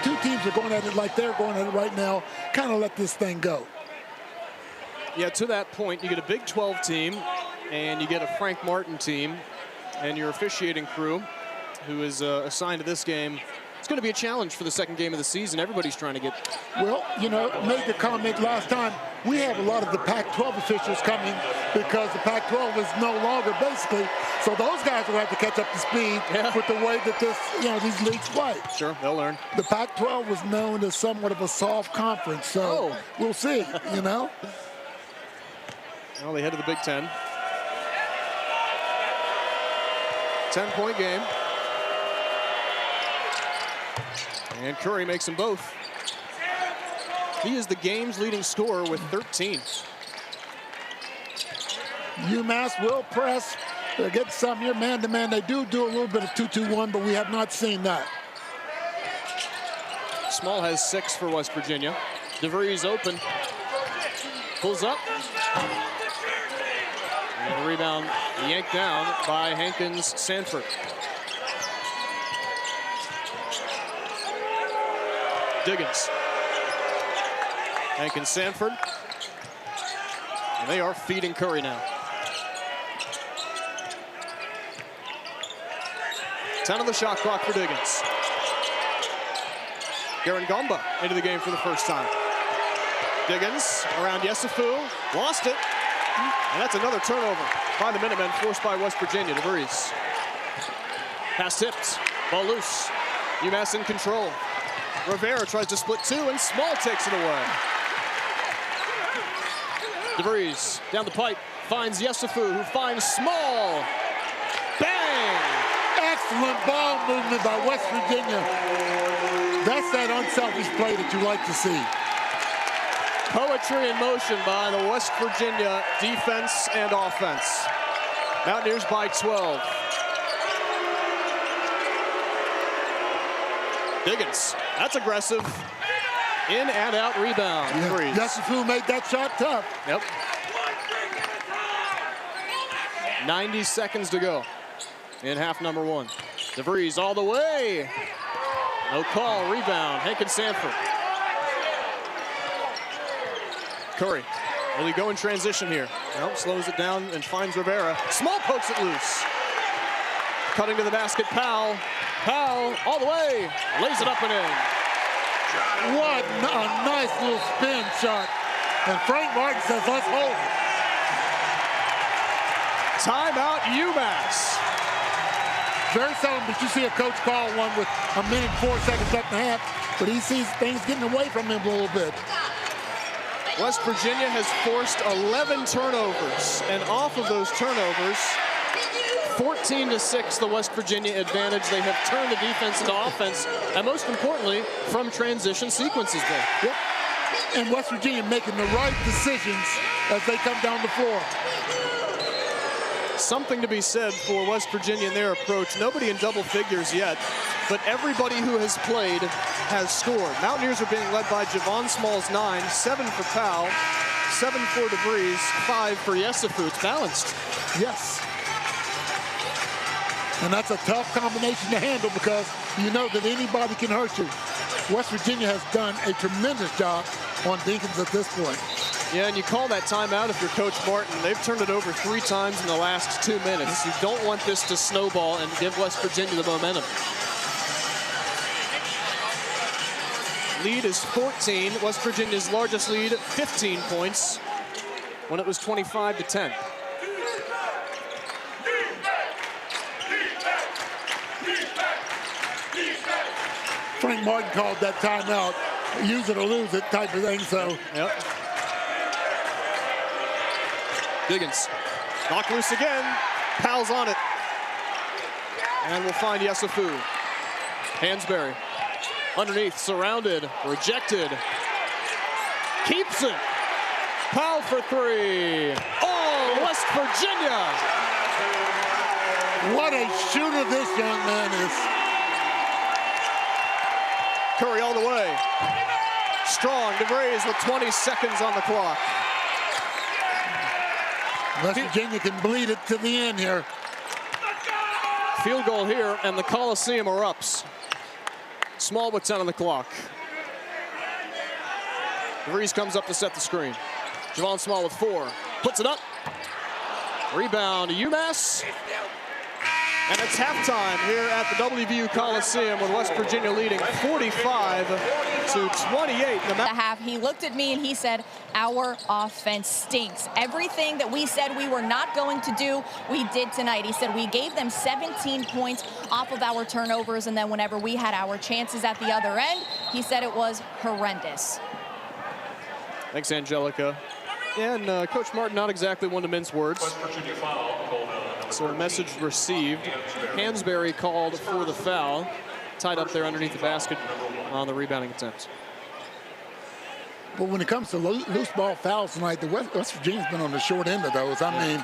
two teams are going at it like they're going at it right now, kind of let this thing go. Yeah, to that point, you get a Big 12 team, and you get a Frank Martin team, and your officiating crew, who is assigned to this game. It's going to be a challenge for the second game of the season. Everybody's trying to get... Well, you know, made the comment last time, we have a lot of the Pac-12 officials coming because the Pac-12 is no longer basically, so those guys will have to catch up to speed with the way that this, you know, these leagues play. Sure, they'll learn. The Pac-12 was known as somewhat of a soft conference, so we'll see, you know. Well, they head to the Big Ten. 10-point game. And Curry makes them both. He is the game's leading scorer with 13. UMass will press. They'll get some here man-to-man. They do a little bit of 2-2-1, but we have not seen that. Small has 6 for West Virginia. DeVries open. Pulls up. And a rebound yanked down by Hankins Sanford. Diggins. Hankins Sanford. And they are feeding Curry now. 10 on the shot clock for Diggins. Garen Gomba into the game for the first time. Diggins around Yesufu. Lost it. And that's another turnover by the Minutemen, forced by West Virginia. DeVries. Pass tipped. Ball loose. UMass in control. Rivera tries to split 2, and Small takes it away. DeVries down the pipe, finds Yesufu, who finds Small. Bang! Excellent ball movement by West Virginia. That's that unselfish play that you like to see. Poetry in motion by the West Virginia defense and offense. Mountaineers by 12. Diggins, that's aggressive. In and out rebound. Yeah, Yesufu made that shot tough. Yep. 90 seconds to go in half number 1. DeVries all the way. No call, rebound, Hankins Sanford. Curry, will he go in transition here? Nope, slows it down and finds Rivera. Small pokes it loose. Cutting to the basket, Powell. Powell all the way, lays it up and in. What a nice little spin shot. And Frank Martin says, let's hold it. Timeout UMass. Very seldom did you see a coach call one with 1 minute 4 seconds left in the half, but he sees things getting away from him a little bit. West Virginia has forced 11 turnovers, and off of those turnovers, 14-6, the West Virginia advantage. They have turned the defense into offense, and most importantly, from transition sequences there. Yep. And West Virginia making the right decisions as they come down the floor. Something to be said for West Virginia and their approach. Nobody in double figures yet, but everybody who has played has scored. Mountaineers are being led by Javon Small's 9, 7 for Powell, 7 for DeVries, 5 for Yesufu. It's balanced. Yes. And that's a tough combination to handle because you know that anybody can hurt you. West Virginia has done a tremendous job on Dinkins at this point. Yeah, and you call that timeout if you're Coach Martin. They've turned it over 3 times in the last 2 minutes. You don't want this to snowball and give West Virginia the momentum. Lead is 14. West Virginia's largest lead, 15 points, when it was 25-10. Frank Martin called that timeout, use it or lose it type of thing, so. Yep. Diggins, knocked loose again, Powell's on it. And we'll find Yesufu. Hansberry underneath, surrounded, rejected. Keeps it. Powell for three. Oh, West Virginia. What a shooter this young man is. Curry all the way. Strong, DeVries with 20 seconds on the clock. West Virginia can bleed it to the end here. Field goal here, and the Coliseum erupts. Small with 10 on the clock. DeVries comes up to set the screen. Javon Small with 4. Puts it up. Rebound to UMass. And it's halftime here at the WVU Coliseum with West Virginia leading 45-28. The half, he looked at me and he said, our offense stinks. Everything that we said we were not going to do, we did tonight. He said we gave them 17 points off of our turnovers, and then whenever we had our chances at the other end, he said it was horrendous. Thanks, Angelica. And Coach Martin, not exactly one to mince words. So a message received. Hansberry called for the foul. Tied up there underneath the basket on the rebounding attempt. But when it comes to loose ball fouls tonight, the West Virginia's been on the short end of those. I mean,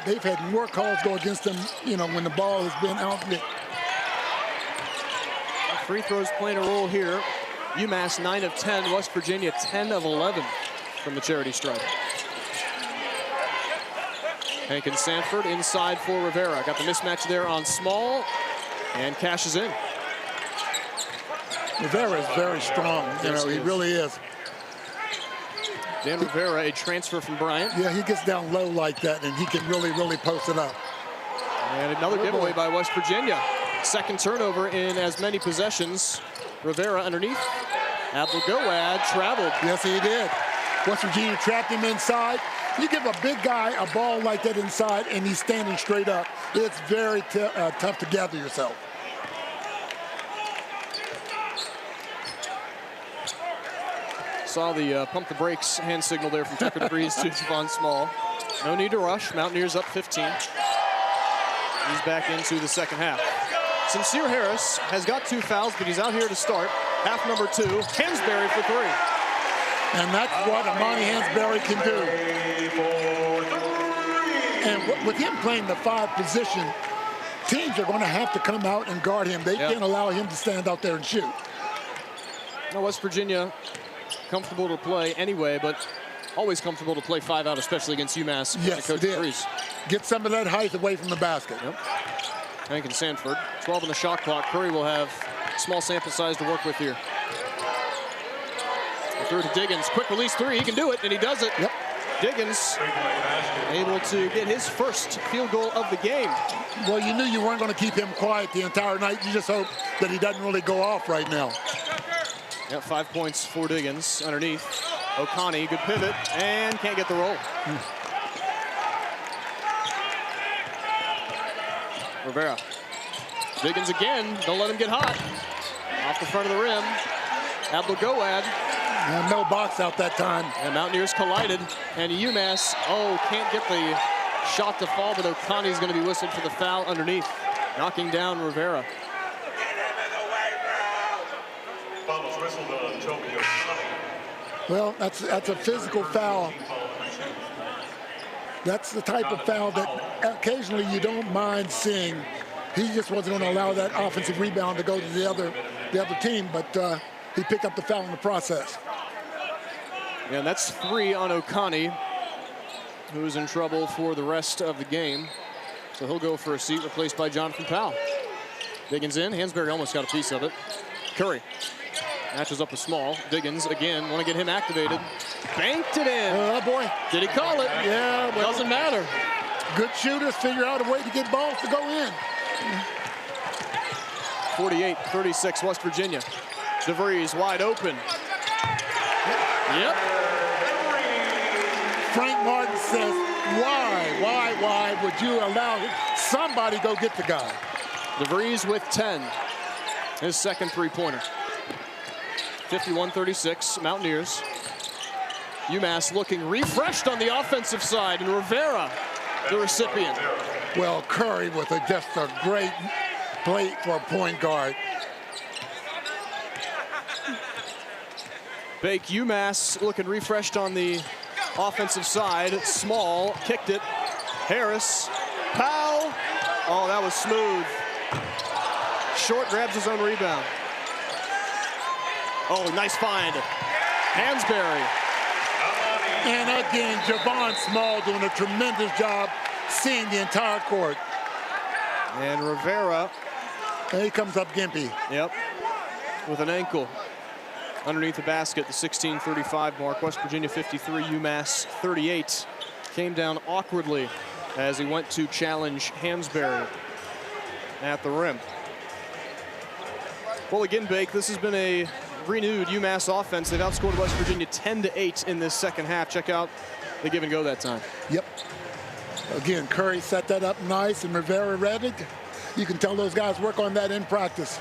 they've had more calls go against them, you know, when the ball has been out. Free throws playing a role here. UMass 9 of 10, West Virginia 10 of 11 from the charity stripe. Hankins Sanford inside for Rivera. Got the mismatch there on Small and cashes in. Rivera is very strong. You know, he really is. Dan Rivera, a transfer from Bryant. Yeah, he gets down low like that, and he can really, really post it up. And another giveaway by West Virginia. Second turnover in as many possessions. Rivera underneath. Abdul-Gowad traveled. Yes, he did. West Virginia trapped him inside. You give a big guy a ball like that inside, and he's standing straight up. It's very tough to gather yourself. Saw the pump the brakes hand signal there from Tucker DeVries to Javon Small. No need to rush. Mountaineers up 15. He's back into the second half. Sincere Harris has got 2 fouls, but he's out here to start. Half number 2. Hansberry for 3. And that's what Amani Hansberry can do. And with him playing the 5 position, teams are going to have to come out and guard him. They can't allow him to stand out there and shoot. Now West Virginia comfortable to play anyway, but always comfortable to play 5 out, especially against UMass. Yes, Coach DeVries. Get some of that height away from the basket. Yep. Hankins Sanford, 12 on the shot clock. Curry will have small sample size to work with here. Through to Diggins, quick release 3, he can do it, and he does it. Yep. Diggins able to get his first field goal of the game. Well, you knew you weren't going to keep him quiet the entire night. You just hope that he doesn't really go off right now. Yep, 5 points for Diggins underneath. O'Connor, good pivot, and can't get the roll. Rivera. Diggins again, don't let him get hot. Off the front of the rim. Abdul-Gowad. And no box out that time. And Mountaineers collided. And UMass, can't get the shot to fall, but O'Connor's going to be whistled for the foul underneath, knocking down Rivera. Well, that's a physical foul. That's the type of foul that occasionally you don't mind seeing. He just wasn't going to allow that offensive rebound to go to the other team, but he picked up the foul in the process. And that's 3 on O'Connor, who's in trouble for the rest of the game. So he'll go for a seat, replaced by Jonathan Powell. Diggins in. Hansberry almost got a piece of it. Curry matches up with Small. Diggins again, want to get him activated. Banked it in. Oh, boy. Did he call it? Yeah, well, doesn't matter. Good shooters figure out a way to get balls to go in. 48-36 West Virginia. DeVries wide open. Yep. Frank Martin says, why would you allow somebody go get the guy? DeVries with 10. His second three-pointer. 51-36 Mountaineers. UMass looking refreshed on the offensive side, and Rivera, the recipient. Well, Curry with just a great play for a point guard. Bake, UMass looking refreshed on the offensive side. Small kicked it. Harris, Powell. Oh, that was smooth. Short grabs his own rebound. Oh, nice find. Hansberry. And again, Javon Small doing a tremendous job seeing the entire court. And Rivera. And he comes up gimpy. Yep, with an ankle. Underneath the basket, the 16:35 mark. West Virginia 53, UMass 38. Came down awkwardly as he went to challenge Hansberry at the rim. Well, again, Bake, this has been a renewed UMass offense. They've outscored West Virginia 10-8 in this second half. Check out the give and go that time. Yep. Again, Curry set that up nice, and Rivera read it. You can tell those guys work on that in practice.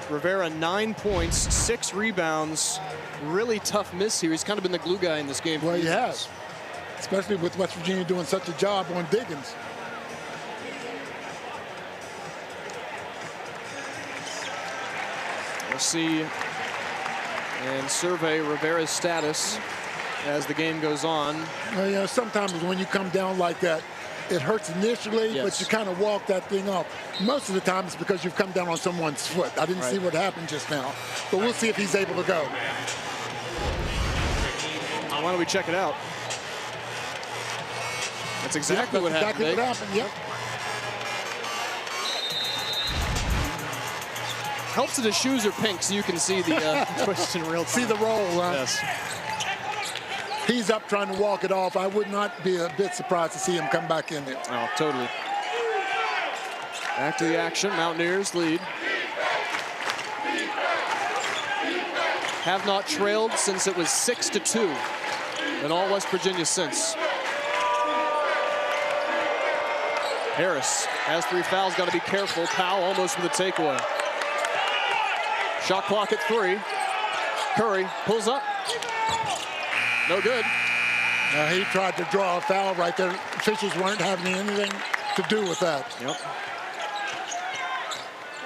Rivera, 9 points, 6 rebounds. Really tough miss here. He's kind of been the glue guy in this game. Well, he has, especially with West Virginia doing such a job on Diggins. We'll see and survey Rivera's status as the game goes on. Well, you know, sometimes when you come down like that, it hurts initially, yes, but you kind of walk that thing off. Most of the time it's because you've come down on someone's foot. I didn't see what happened just now, but we'll see if he's able to go. Why don't we check it out? That's exactly what happened. Exactly what happened, yep. Helps that his shoes are pink so you can see the twist in real time. See the roll, huh? Yes. He's up trying to walk it off. I would not be a bit surprised to see him come back in there. Oh, totally. Back to the action. Mountaineers lead. Have not trailed since it was 6-2 in all West Virginia since. Harris has 3 fouls. Got to be careful. Powell almost with a takeaway. Shot clock at 3. Curry pulls up. No good. He tried to draw a foul right there. Officials weren't having anything to do with that. Yep.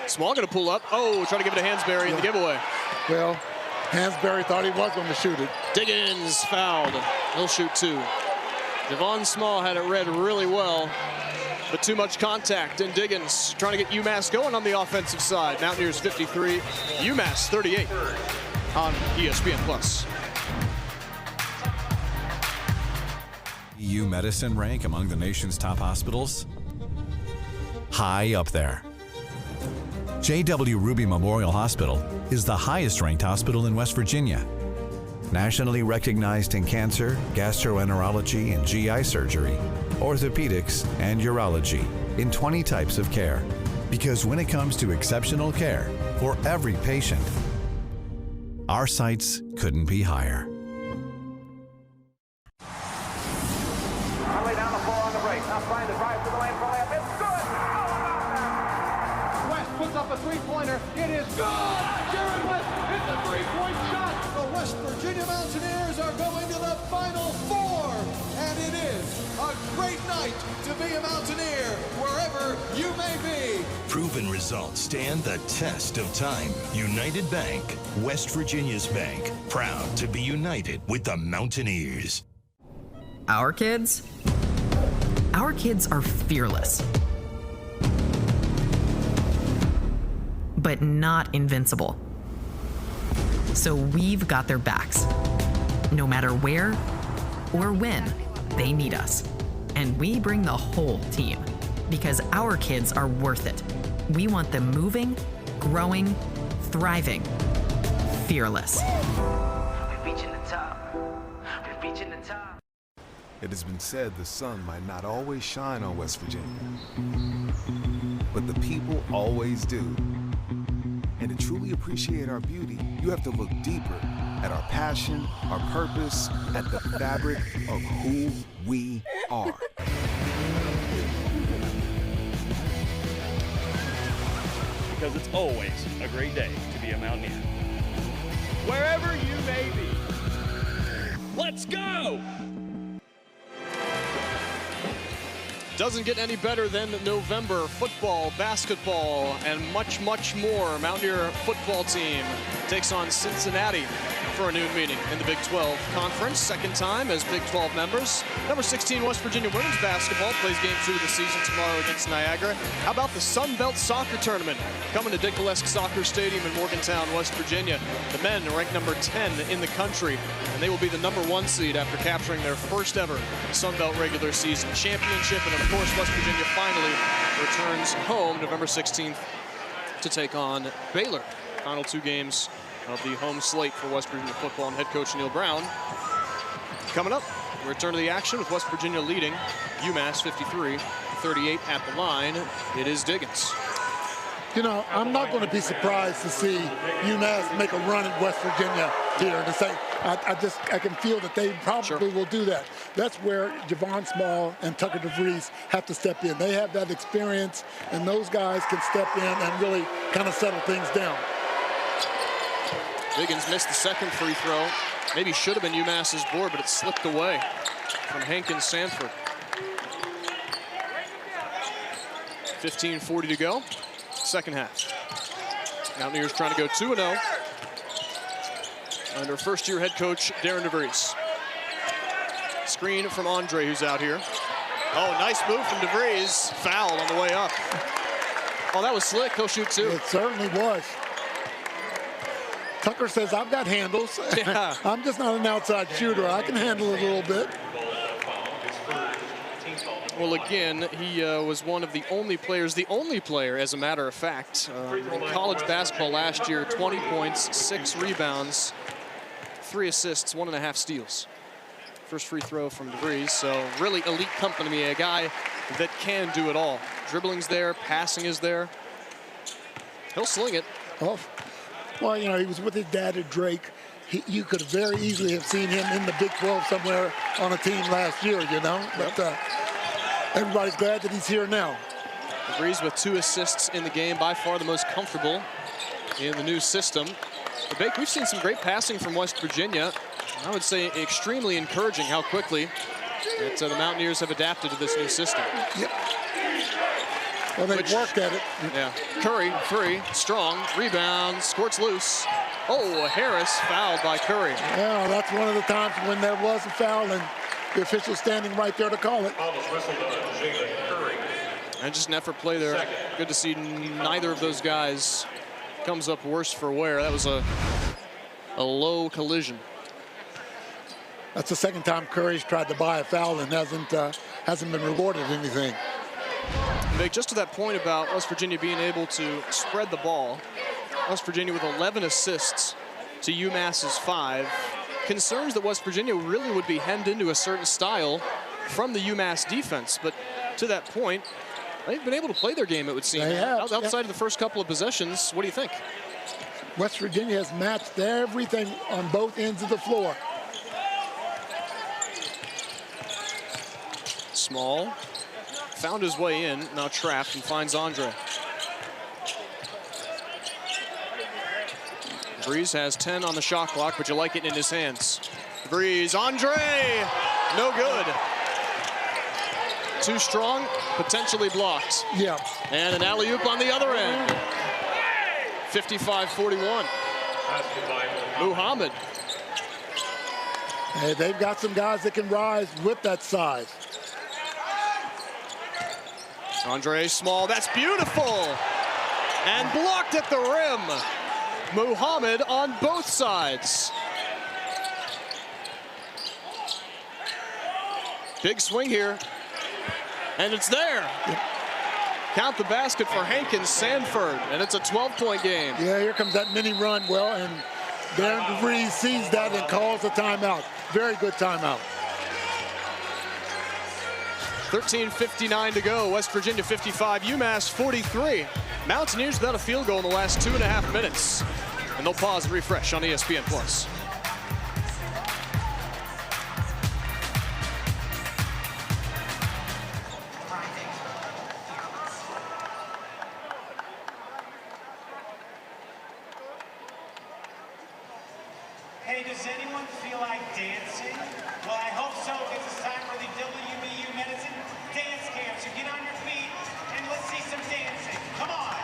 Small going to pull up. Oh, trying to give it to Hansberry in the giveaway. Well, Hansberry thought he was going to shoot it. Diggins fouled. He'll shoot 2. Javon Small had it read really well, but too much contact. And Diggins trying to get UMass going on the offensive side. Mountaineers 53, UMass 38 on ESPN+. EU Medicine rank among the nation's top hospitals? High up there. J.W. Ruby Memorial Hospital is the highest ranked hospital in West Virginia. Nationally recognized in cancer, gastroenterology and GI surgery, orthopedics, and urology in 20 types of care. Because when it comes to exceptional care for every patient, our sights couldn't be higher. Trying to drive to the lane for layup. It's good. West puts up a three-pointer. It is good. Jared West hits a three-point shot. The West Virginia Mountaineers are going to the Final Four. And it is a great night to be a Mountaineer wherever you may be. Proven results stand the test of time. United Bank, West Virginia's bank, proud to be united with the Mountaineers. Our kids are fearless, but not invincible. So we've got their backs, no matter where or when they need us. And we bring the whole team, because our kids are worth it. We want them moving, growing, thriving, fearless. We're reaching the top. We're reaching the top. It has been said the sun might not always shine on West Virginia, but the people always do. And to truly appreciate our beauty, you have to look deeper at our passion, our purpose, at the fabric of who we are. Because it's always a great day to be a Mountaineer. Wherever you may be, let's go! doesn't get any better than November. Football, basketball, and much, much more. Mountaineer football team takes on Cincinnati for a noon meeting in the Big 12 Conference. Second time as Big 12 members. Number 16 West Virginia women's basketball plays game 2 of the season tomorrow against Niagara. How about the Sun Belt Soccer Tournament coming to Dick Gillespie Soccer Stadium in Morgantown, West Virginia. The men ranked number 10 in the country, and they will be the number 1 seed after capturing their first ever Sun Belt regular season championship. And of course, West Virginia finally returns home November 16th to take on Baylor. Final 2 games of the home slate for West Virginia football and head coach Neil Brown. Coming up, return to the action with West Virginia leading UMass 53-38 at the line. It is Diggins. You know, I'm not going to be surprised to see UMass make a run at West Virginia here. To say, I can feel that they probably will do that. That's where Javon Small and Tucker DeVries have to step in. They have that experience, and those guys can step in and really kind of settle things down. Diggins missed the second free throw. Maybe should have been UMass's board, but it slipped away from Hankins Sanford. 15:40 to go. Second half. Mountaineers trying to go 2-0 under first-year head coach Darren DeVries. Screen from Andre, who's out here. Oh, nice move from DeVries. Foul on the way up. Oh, that was slick. He'll shoot 2. It certainly was. Tucker says, I've got handles. Yeah. I'm just not an outside shooter. I can handle it a little bit. Well, again, he was one of the only player, as a matter of fact, in college basketball last year. 20 points, 6 rebounds, 3 assists, 1.5 steals. First free throw from DeVries, so really elite company, a guy that can do it all. Dribbling's there, passing is there. He'll sling it. Oh, well, you know, he was with his dad at Drake. You could very easily have seen him in the Big 12 somewhere on a team last year, you know. But everybody's glad that he's here now. DeVries with 2 assists in the game, by far the most comfortable in the new system. But Bake, we've seen some great passing from West Virginia. I would say extremely encouraging how quickly that the Mountaineers have adapted to this new system. Yeah. Well, they've worked at it. Yeah. Curry, free, strong, rebound, squirts loose. Oh, Harris fouled by Curry. Yeah, that's one of the times when there was a foul and the official standing right there to call it. And just an effort play there. Good to see neither of those guys comes up worse for wear. That was a low collision. That's the second time Curry's tried to buy a foul and hasn't been rewarded anything. Just to that point about West Virginia being able to spread the ball, West Virginia with 11 assists to UMass's 5. Concerns that West Virginia really would be hemmed into a certain style from the UMass defense. But to that point, they've been able to play their game, it would seem. They have, outside of the first couple of possessions, what do you think? West Virginia has matched everything on both ends of the floor. Small found his way in, now trapped, and finds Andre. DeVries has 10 on the shot clock, but you like it in his hands. DeVries, Andre, no good. Too strong, potentially blocked. Yeah. And an alley-oop on the other end. 55-41. Muhammad. Hey, they've got some guys that can rise with that size. Andre Small, that's beautiful. And blocked at the rim. Muhammad on both sides. Big swing here. And it's there. Count the basket for Hankins Sanford, and it's a 12-point game. Yeah, here comes that mini run. Well, and Darren DeVries sees that and calls a timeout. Very good timeout. 13:59 to go. West Virginia 55, UMass 43. Mountaineers without a field goal in the last 2.5 minutes. And they'll pause and refresh on ESPN+. Hey, does anyone feel like dancing? Well, I hope so, because it's time for the WVU Medicine dance camp, so get on your feet and let's see some dancing. Come on.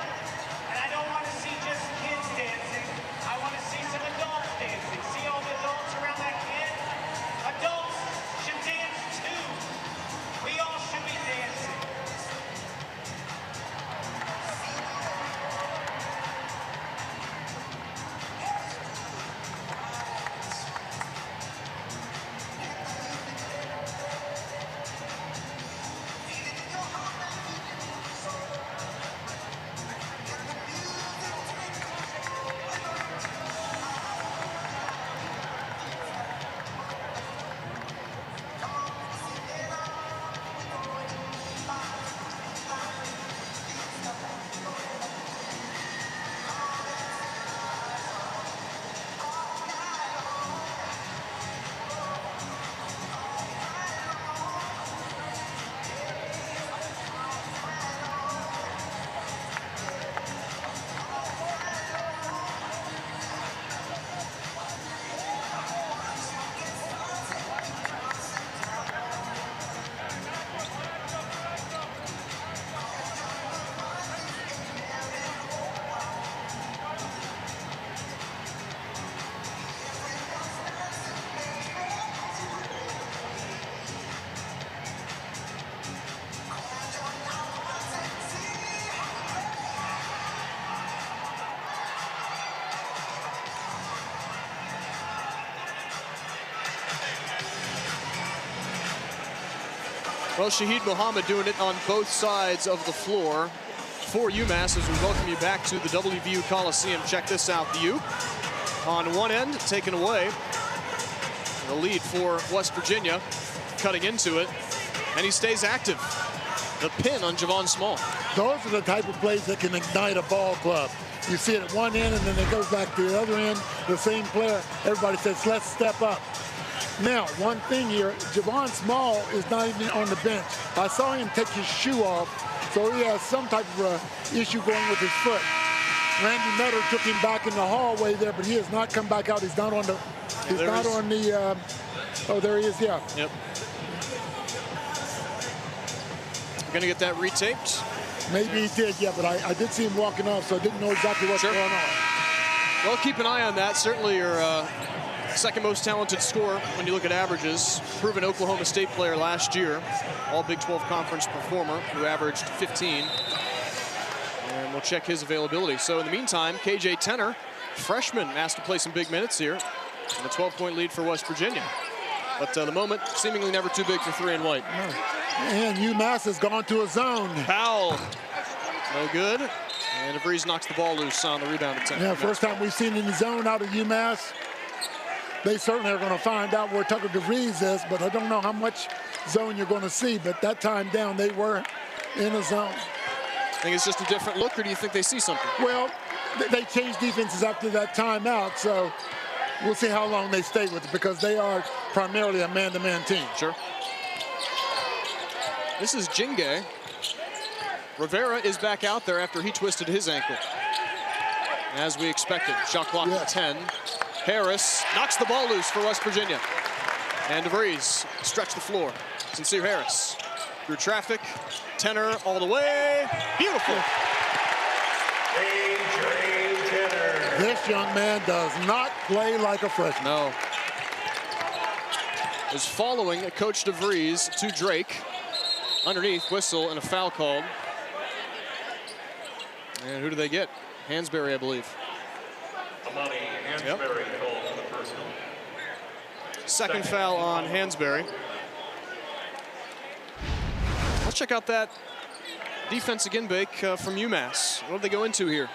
And I don't want to see just kids dancing. I want to see some adults dancing. See all the adults around that kid? Adults should dance too. We all should be dancing. Well, Shahid Muhammad doing it on both sides of the floor for UMass as we welcome you back to the WVU Coliseum. Check this out. The U on one end, taken away. The lead for West Virginia, cutting into it, and he stays active. The pin on Javon Small. Those are the type of plays that can ignite a ball club. You see it at one end, and then it goes back to the other end, the same player. Everybody says, let's step up. Now, one thing here, Javon Small is not even on the bench. I saw him take his shoe off, so he has some type of issue going with his foot. Randy Nutter took him back in the hallway there, but he has not come back out. He's not on the, oh, there he is, yeah. Yep. We're gonna get that retaped. Maybe he did, yeah, but I did see him walking off, so I didn't know exactly what's going on. Well, keep an eye on that. Certainly your second most talented scorer when you look at averages. Proven Oklahoma State player last year. All Big 12 Conference performer who averaged 15. And we'll check his availability. So in the meantime, KJ Tenor, freshman, asked to play some big minutes here. And a 12-point lead for West Virginia. But the moment seemingly never too big for three and white. No. And UMass has gone to a zone. Foul. No good. And DeVries knocks the ball loose on the rebound attempt. Yeah, first time we've seen any zone out of UMass. They certainly are going to find out where Tucker DeVries is, but I don't know how much zone you're going to see. But that time down, they were in a zone. Think it's just a different look, or do you think they see something? Well, they changed defenses after that timeout, so we'll see how long they stay with it because they are primarily a man-to-man team. Sure. This is Jinge. Rivera is back out there after he twisted his ankle. As we expected, shot clock at 10. Harris knocks the ball loose for West Virginia. And DeVries stretch the floor. Sincere Harris through traffic. Tenor all the way. Beautiful. This young man does not play like a freshman. No. Is following Coach DeVries to Drake. Underneath, whistle and a foul called. And who do they get? Hansberry, I believe. Amani Hansberry called for the personal. Second foul on Hansberry. Let's check out that defense again, Bake, from UMass. What did they go into here?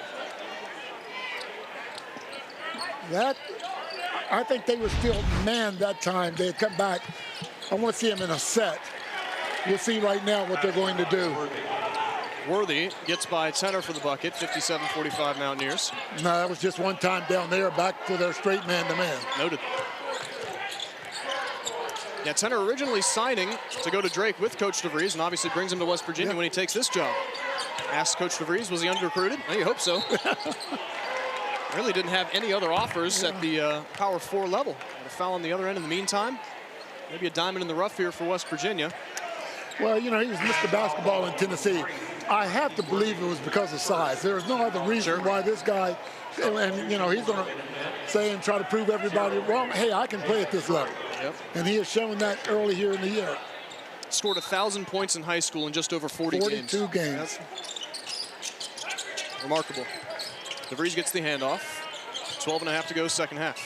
That, I think they were still man that time. They had come back. I want to see them in a set. We'll see right now what they're going to do. Worthy gets by Tenor for the bucket, 57-45 Mountaineers. No, that was just one time down there, back to their straight man-to-man. Noted. Yeah, Tenor originally signing to go to Drake with Coach DeVries, and obviously brings him to West Virginia when he takes this job. Asked Coach DeVries, was he under-recruited? I hope so. Really didn't have any other offers at the Power 4 level. And a foul on the other end in the meantime. Maybe a diamond in the rough here for West Virginia. Well, you know, he was Mr. Basketball in Tennessee. I have to believe it was because of size. There is no other reason why this guy, and you know, he's going to say and try to prove everybody wrong, hey, I can play at this level. Yep. And he has shown that early here in the year. Scored 1,000 points in high school in just over 42 games. Yep. Remarkable. DeVries gets the handoff. 12.5 to go, second half.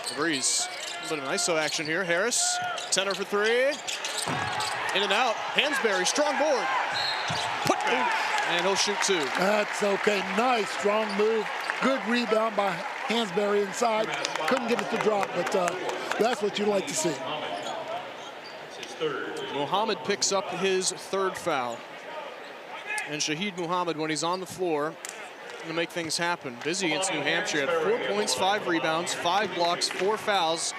DeVries, a bit of an ISO action here. Harris, tenor for three. In and out. Hansberry, strong board. Put back. And he'll shoot two. That's okay. Nice, strong move. Good rebound by Hansberry inside. Couldn't get it to drop, but that's what you like to see. Muhammad picks up his third foul. And Shahid Muhammad, when he's on the floor, going to make things happen. Busy against New Hampshire. Had 4 points, 5 rebounds, 5 blocks, 4 fouls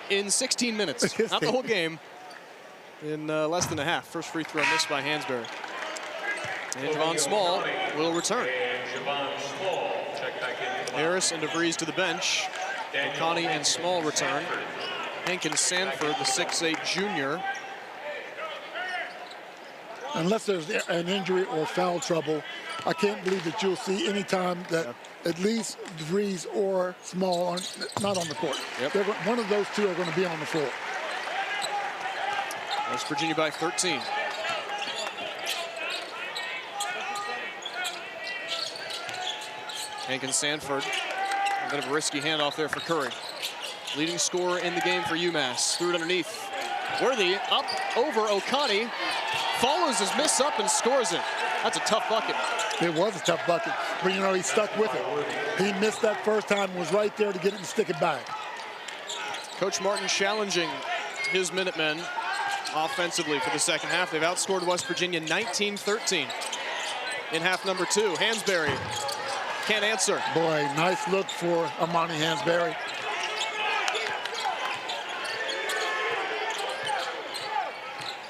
in 16 minutes. Not the whole game. In less than a half. First free throw missed by Hansberry. And Javon Small will return. Harris and DeVries to the bench. Connie and Small return. Hankins Sanford, the 6'8" junior. Unless there's an injury or foul trouble, I can't believe that you'll see any time that at least DeVries or Small are not on the court. Yep. One of those two are going to be on the floor. West Virginia by 13. Hankins Sanford. A bit of a risky handoff there for Curry. Leading scorer in the game for UMass. Threw it underneath. Worthy up over O'Connor. Follows his miss up and scores it. That's a tough bucket. It was a tough bucket, but you know, he stuck with it. He missed that first time and was right there to get it and stick it back. Coach Martin challenging his Minutemen offensively for the second half. They've outscored West Virginia 19-13 in half number 2. Hansberry can't answer. Boy, nice look for Amani Hansberry.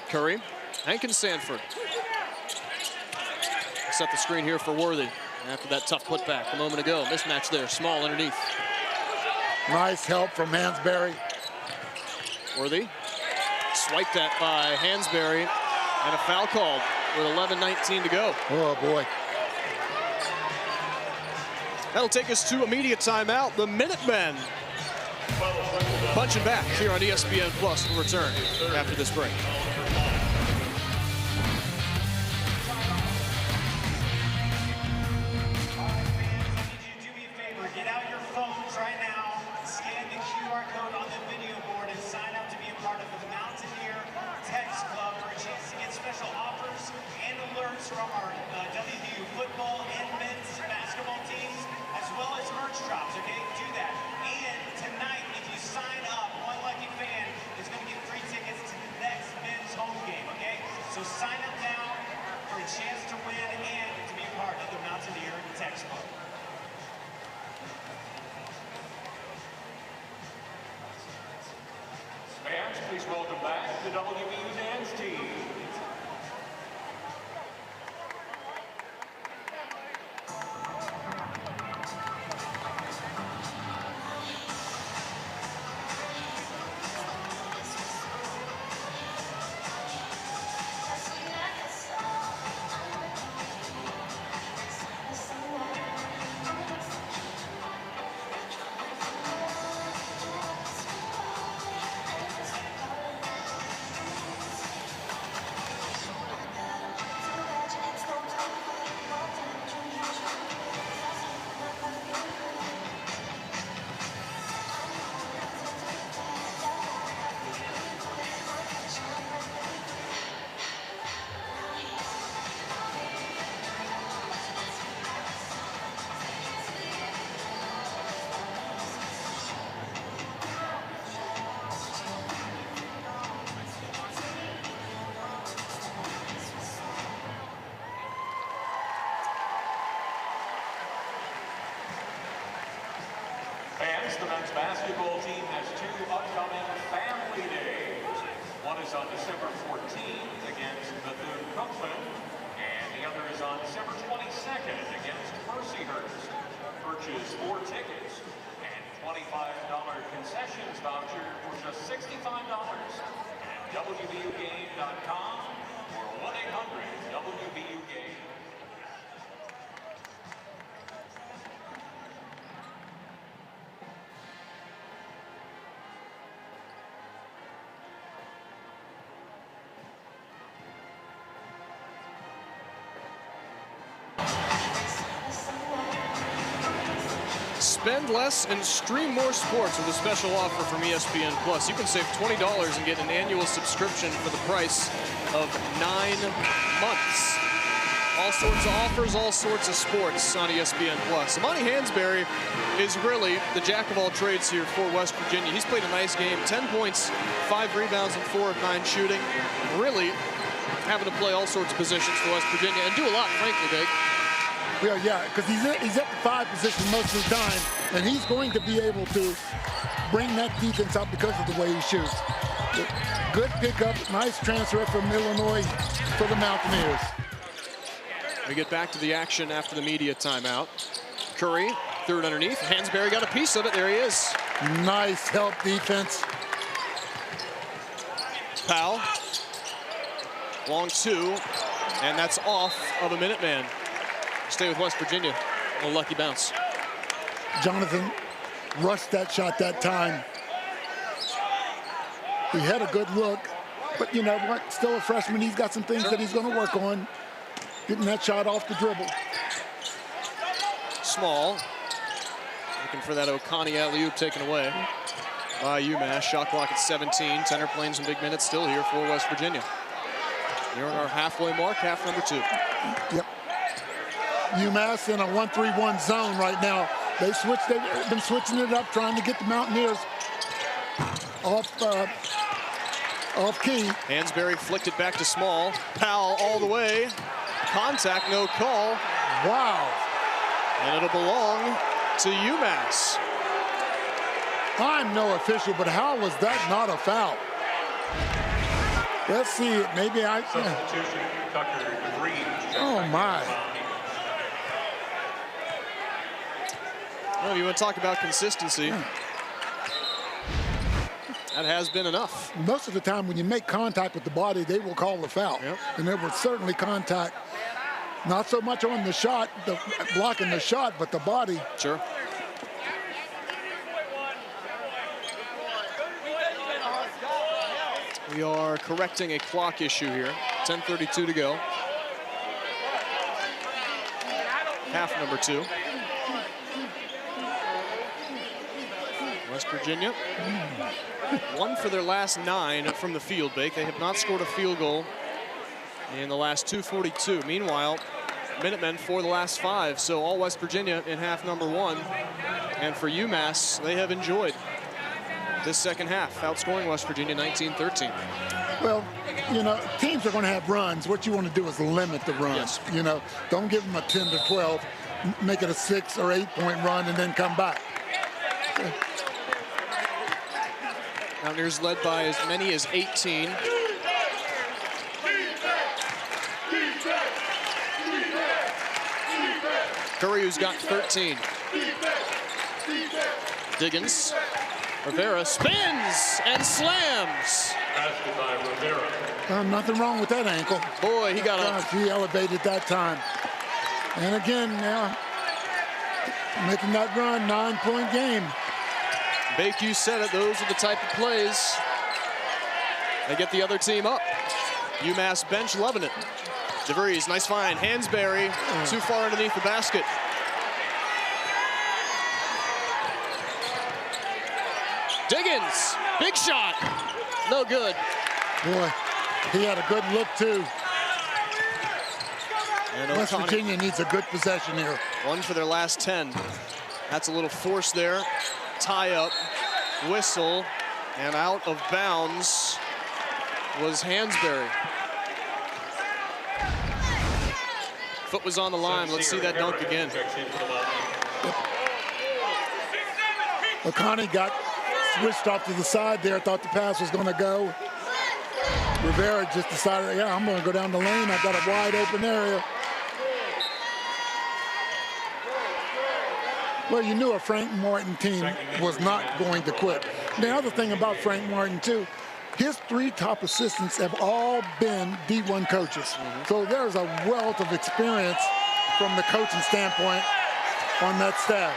Curry, Hankins Sanford. Set the screen here for Worthy after that tough putback a moment ago. Mismatch there, Small underneath. Nice help from Hansberry. Worthy, swiped at by Hansberry, and a foul called with 11:19 to go. Oh boy. That'll take us to immediate timeout. The Minutemen punching back here on ESPN Plus. We'll return after this break. From our WVU football and men's basketball teams, as well as merch drops, okay? Do that. And tonight, if you sign up, one lucky fan is going to get free tickets to the next men's home game, okay? So sign up now for a chance to win and to be a part of the Mountaineer Text Club. Fans, please welcome back the WVU dance team. Fans, the men's basketball team has 2 upcoming family days. One is on December 14th against Bethune-Cookman, and the other is on December 22nd against Mercyhurst. Purchase 4 tickets and $25 concessions voucher for just $65 at WVUgame.com or 1-800-WVU-GAME. Spend less and stream more sports with a special offer from ESPN Plus. You can save $20 and get an annual subscription for the price of 9 months. All sorts of offers, all sorts of sports on ESPN Plus. Amani Hansberry is really the jack of all trades here for West Virginia. He's played a nice game, 10 points, 5 rebounds, and 4 of 9 shooting. Really having to play all sorts of positions for West Virginia and do a lot, frankly, Big. Well, yeah, because he's at the 5 position most of the time, and he's going to be able to bring that defense up because of the way he shoots. Good pickup, nice transfer from Illinois for the Mountaineers. We get back to the action after the media timeout. Curry threw it underneath. Hansberry got a piece of it. There he is. Nice help defense. Powell. Long 2, and that's off of a Minuteman. Stay with West Virginia. A lucky bounce. Jonathan rushed that shot that time. He had a good look, but you know what? Still a freshman. He's got some things that he's going to work on. Getting that shot off the dribble. Small. Looking for that O'Connor alley-oop taken away by UMass. Shot clock at 17. Tenor playing some big minutes still here for West Virginia. Near our halfway mark, half number 2. Yep. UMass in a 1-3-1 zone right now. They've been switching it up, trying to get the Mountaineers off key. Hansberry flicked it back to Small. Powell all the way. Contact, no call. Wow. And it'll belong to UMass. I'm no official, but how was that not a foul? Let's see it. Maybe I. Substitution, Tucker DeVries. Oh my. Well, you want to talk about consistency. That has been enough. Most of the time when you make contact with the body, they will call the foul. Yep. And there was certainly contact. Not so much on the shot, blocking the shot, but the body. Sure. We are correcting a clock issue here. 10:32 to go. Half number 2. West Virginia, 1 for their last 9 from the field, Bake. They have not scored a field goal in the last 2:42. Meanwhile, Minutemen for the last 5. So all West Virginia in half number 1. And for UMass, they have enjoyed this second half, outscoring West Virginia 19-13. Well, you know, teams are going to have runs. What you want to do is limit the runs. Yes. You know, don't give them a 10 to 12, make it a 6 or 8 point run and then come back. Mountaineers led by as many as 18. Curry, who's got 13. Diggins. Rivera spins and slams. Basket by Rivera. Nothing wrong with that ankle. Boy, he got up. He elevated that time. And again, now, making that run, 9-point game. Bake, you said it, those are the type of plays that get the other team up. UMass bench loving it. DeVries, nice find. Hansberry, too far underneath the basket. Diggins, big shot, no good. Boy, he had a good look too. And West Virginia needs a good possession here. 1 for their last 10. That's a little force there. Tie up, whistle, and out of bounds was Hansberry. Foot was on the line. Let's see that dunk again. O'Connor got switched off to the side there. Thought the pass was going to go. Rivera just decided, yeah, I'm going to go down the lane. I've got a wide open area. Well, you knew a Frank Martin team was not going to quit. The other thing about Frank Martin, too, His 3 top assistants have all been D1 coaches. So there's a wealth of experience from the coaching standpoint on that staff.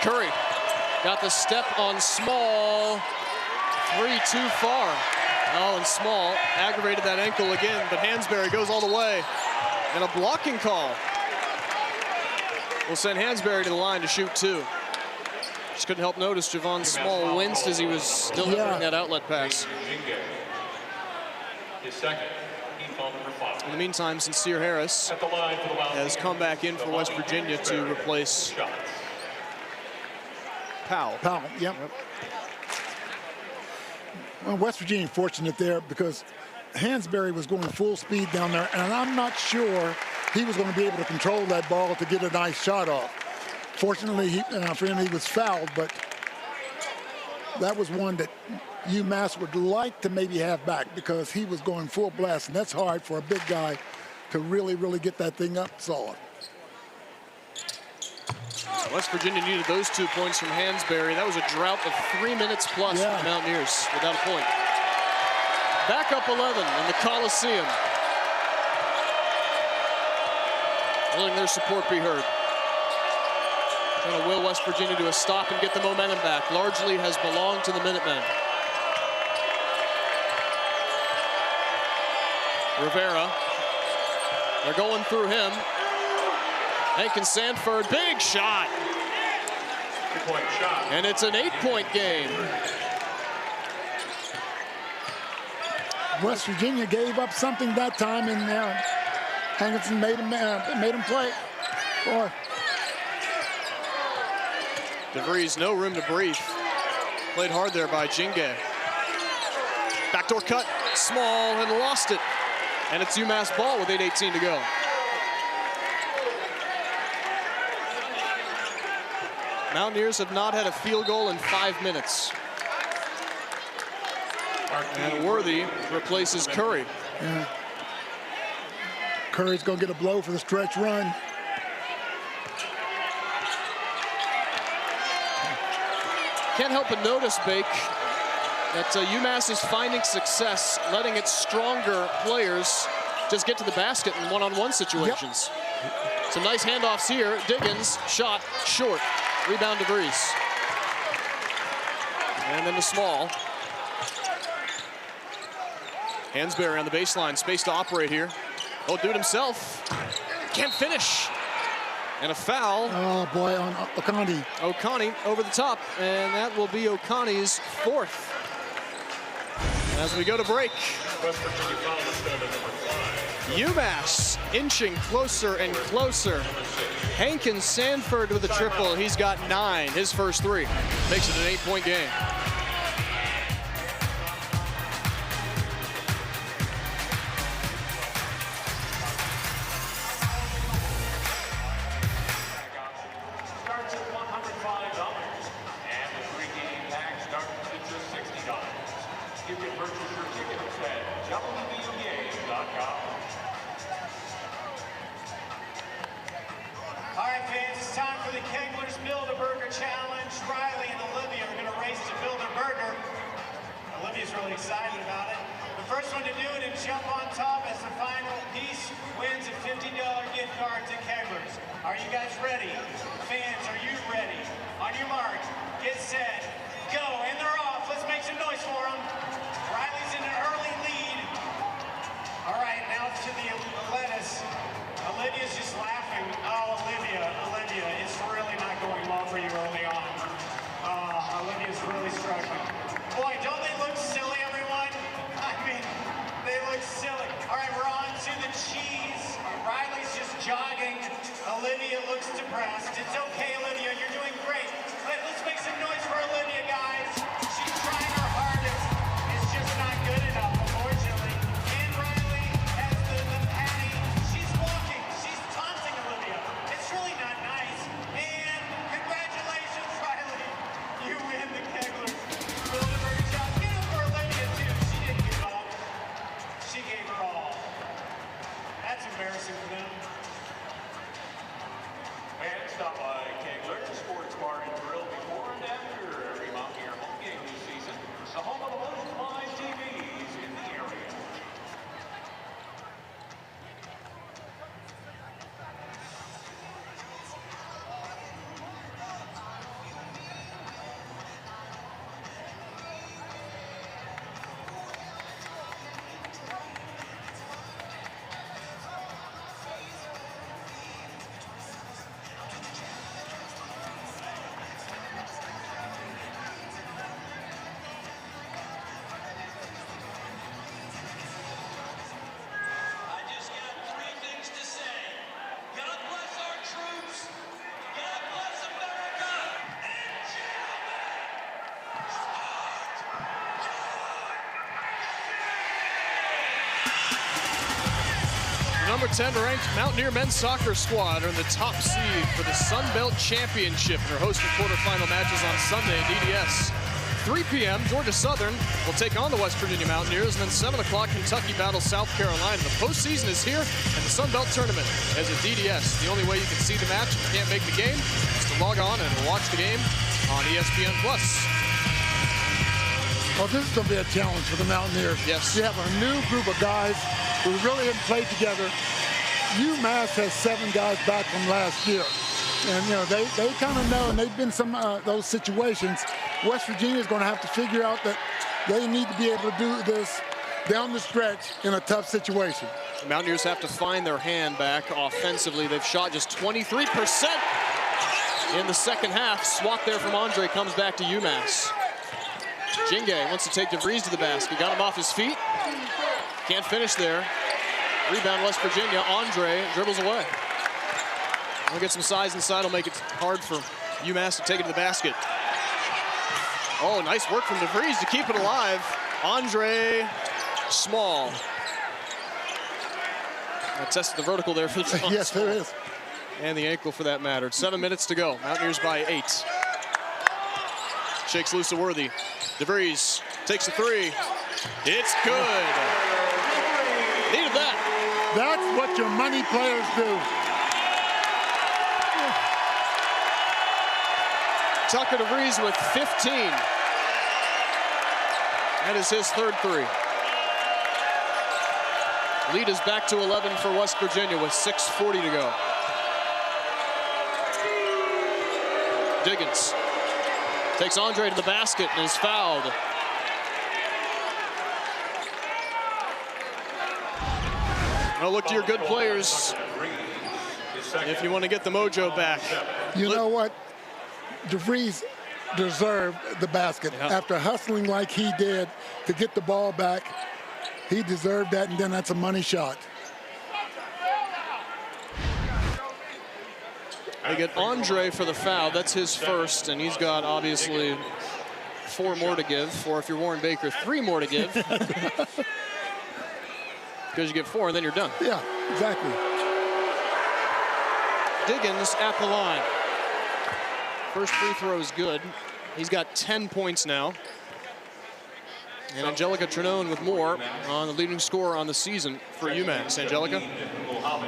Curry got the step on Small. 3 too far. Oh, and Small aggravated that ankle again, but Hansberry goes all the way. And a blocking call will send Hansberry to the line to shoot 2. Just couldn't help notice Javon Small winced as he was delivering that outlet pass. His second, he fouled number 5. In the meantime, Sincere Harris At the line for the has come back in for West Virginia to replace Powell. Powell, yep. Well, West Virginia fortunate there because Hansberry was going full speed down there, and I'm not sure he was going to be able to control that ball to get a nice shot off. Fortunately, for him, he was fouled, but that was one that UMass would like to maybe have back because he was going full blast, and that's hard for a big guy to really, really get that thing up solid. West Virginia needed those 2 points from Hansberry. That was a drought of 3 minutes plus for the Mountaineers without a point. Back up 11 in the Coliseum. Letting their support be heard. Trying to will West Virginia to a stop and get the momentum back. Largely has belonged to the Minutemen. Rivera. They're going through him. Hankin Sanford, big shot. 2-point shot. And it's an 8-point game. West Virginia gave up something that time, and Hankinson made him play. Boy. DeVries, no room to breathe. Played hard there by Jinge. Backdoor cut, Small, and lost it. And it's UMass ball with 8:18 to go. Mountaineers have not had a field goal in 5 minutes. And Worthy replaces Curry. Yeah. Curry's going to get a blow for the stretch run. Can't help but notice, Bake, that UMass is finding success letting its stronger players just get to the basket in one-on-one situations. Yep. Some nice handoffs here. Diggins, shot short. Rebound DeVries. And then to Small. Hansberry on the baseline, space to operate here. Oh, do it himself. Can't finish. And a foul. Oh, boy, on O'Connie. O'Connie over the top, and that will be O'Connie's 4th. As we go to break. West Virginia foul instead of number 5. UMass inching closer and closer. Hankin Sanford with a triple. He's got 9, his first 3. Makes it an 8-point game. Starts at $105, and the 3-game pack starts at just $60. You can purchase your tickets at WVUGame.com. All right, fans, it's time for the Kegler's Build-A-Burger Challenge. Riley and Olivia are going to race to build a burger. Olivia's really excited about it. The first one to do it and jump on top as the final piece wins a $50 gift card to Kegler's. Are you guys ready? Fans, are you ready? On your mark, get set, go, and they're off. Let's make some noise for them. Riley's in an early lead. All right, now to the lettuce. Olivia's just laughing. Oh, Olivia, it's really not going well for you early on. Olivia's really struggling. Boy, don't they look silly, everyone? I mean, they look silly. All right, we're on to the cheese. Riley's just jogging. Olivia looks depressed. It's okay, Olivia, you're doing great. Let's make some noise for Olivia, guys. She's trying her hardest. It's just not good enough, unfortunately. And Riley has the patty. She's walking. She's taunting Olivia. It's really not nice. And congratulations, Riley. You win the Kegler Build-A-Burger Challenge. Get up for Olivia, too. She didn't give up. She gave her all. That's embarrassing for them. And stop by number 10 ranked Mountaineer men's soccer squad are in the top seed for the Sun Belt Championship. They're hosting quarterfinal matches on Sunday at DDS. 3 p.m. Georgia Southern will take on the West Virginia Mountaineers, and then 7 o'clock Kentucky battles South Carolina. The postseason is here, and the Sun Belt Tournament is at DDS. The only way you can see the match if you can't make the game is to log on and watch the game on ESPN+. Well, this is going to be a challenge for the Mountaineers. Yes. You have a new group of guys who really haven't played together. UMass has 7 guys back from last year. And, you know, they kind of know, and they've been some those situations. West Virginia is going to have to figure out that they need to be able to do this down the stretch in a tough situation. The Mountaineers have to find their hand back offensively. They've shot just 23% in the second half. Swat there from Andre comes back to UMass. Jinge wants to take DeVries to the basket. Got him off his feet. Can't finish there. Rebound West Virginia. Andre dribbles away. We'll get some size inside. Will make it hard for UMass to take it to the basket. Oh, nice work from DeVries to keep it alive. Andre Small. I tested the vertical there for the Yes, there is. And the ankle for that matter. 7 minutes to go. Mountaineers by 8. Shakes loose to Worthy. DeVries takes a 3. It's good. Needed that. That's what your money players do. Tucker DeVries with 15. That is his third 3. Lead is back to 11 for West Virginia with 6:40 to go. Diggins takes Andre to the basket and is fouled. Well, look to your good players if you want to get the mojo back. You know what? DeVries deserved the basket. Yeah. After hustling like he did to get the ball back. He deserved that, and then that's a money shot. They get Andre for the foul. That's his first, and he's got obviously 4 more to give, or if you're Warren Baker, 3 more to give. Because you get 4 and then you're done. Yeah, exactly. Diggins at the line. First free throw is good. He's got 10 points now. And Angelica Trinone with more on the leading scorer on the season for UMass. Angelica?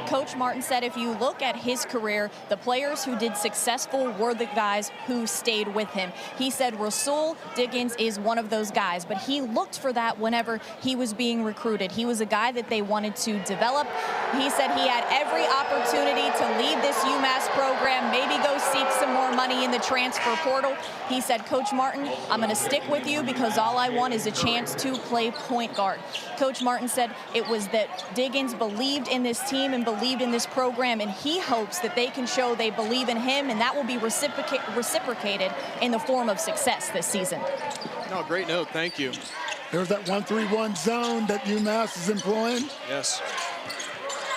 Coach Martin said if you look at his career, the players who did successful were the guys who stayed with him. He said Rasul Diggins is one of those guys, but he looked for that whenever he was being recruited. He was a guy that they wanted to develop. He said he had every opportunity to leave this UMass program, maybe go seek some more money in the transfer portal. He said, Coach Martin, I'm going to stick with you because all I want is a chance to play point guard. Coach Martin said it was that Diggins believed in this team and believed in this program, and he hopes that they can show they believe in him, and that will be reciprocated in the form of success this season. Oh, great note. Thank you. There's that 1-3-1 zone that UMass is employing. Yes.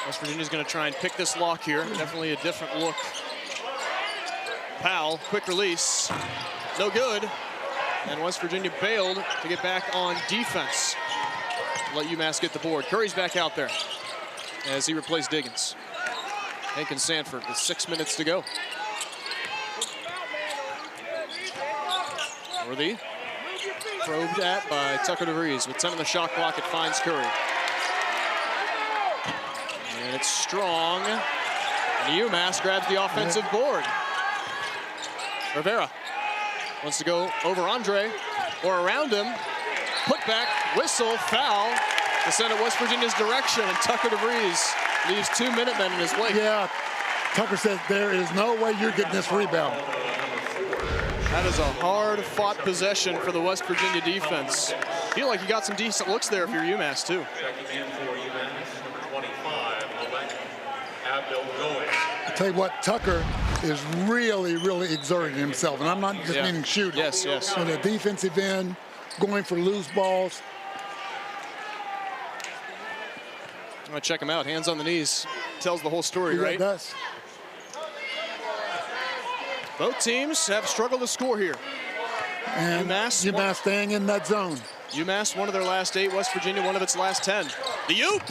West Virginia's going to try and pick this lock here. Definitely a different look. Powell, quick release. No good. And West Virginia bailed to get back on defense. Let UMass get the board. Curry's back out there as he replaced Diggins. Hankin Sanford with 6 minutes to go. Worthy. Probed at by Tucker DeVries. With 10 on the shot clock, it finds Curry. And it's strong. And UMass grabs the offensive board. Rivera wants to go over Andre or around him. Put back, whistle, foul to send it West Virginia's direction. And Tucker DeVries leaves 2 Minutemen in his wake. Yeah, Tucker says there is no way you're getting this rebound. That is a hard-fought possession for the West Virginia defense. Feel like you got some decent looks there if you're UMass, too. Checking in for UMass, number 25, Abdel Goes. I'll tell you what, Tucker is really, really exerting himself. And I'm not just meaning shooting. Yes, yes. On the defensive end, going for loose balls. I'm going to check him out. Hands on the knees. Tells the whole story, right? It does. Both teams have struggled to score here. And UMass staying in that zone. UMass, one of their last 8. West Virginia, one of its last 10. The oop!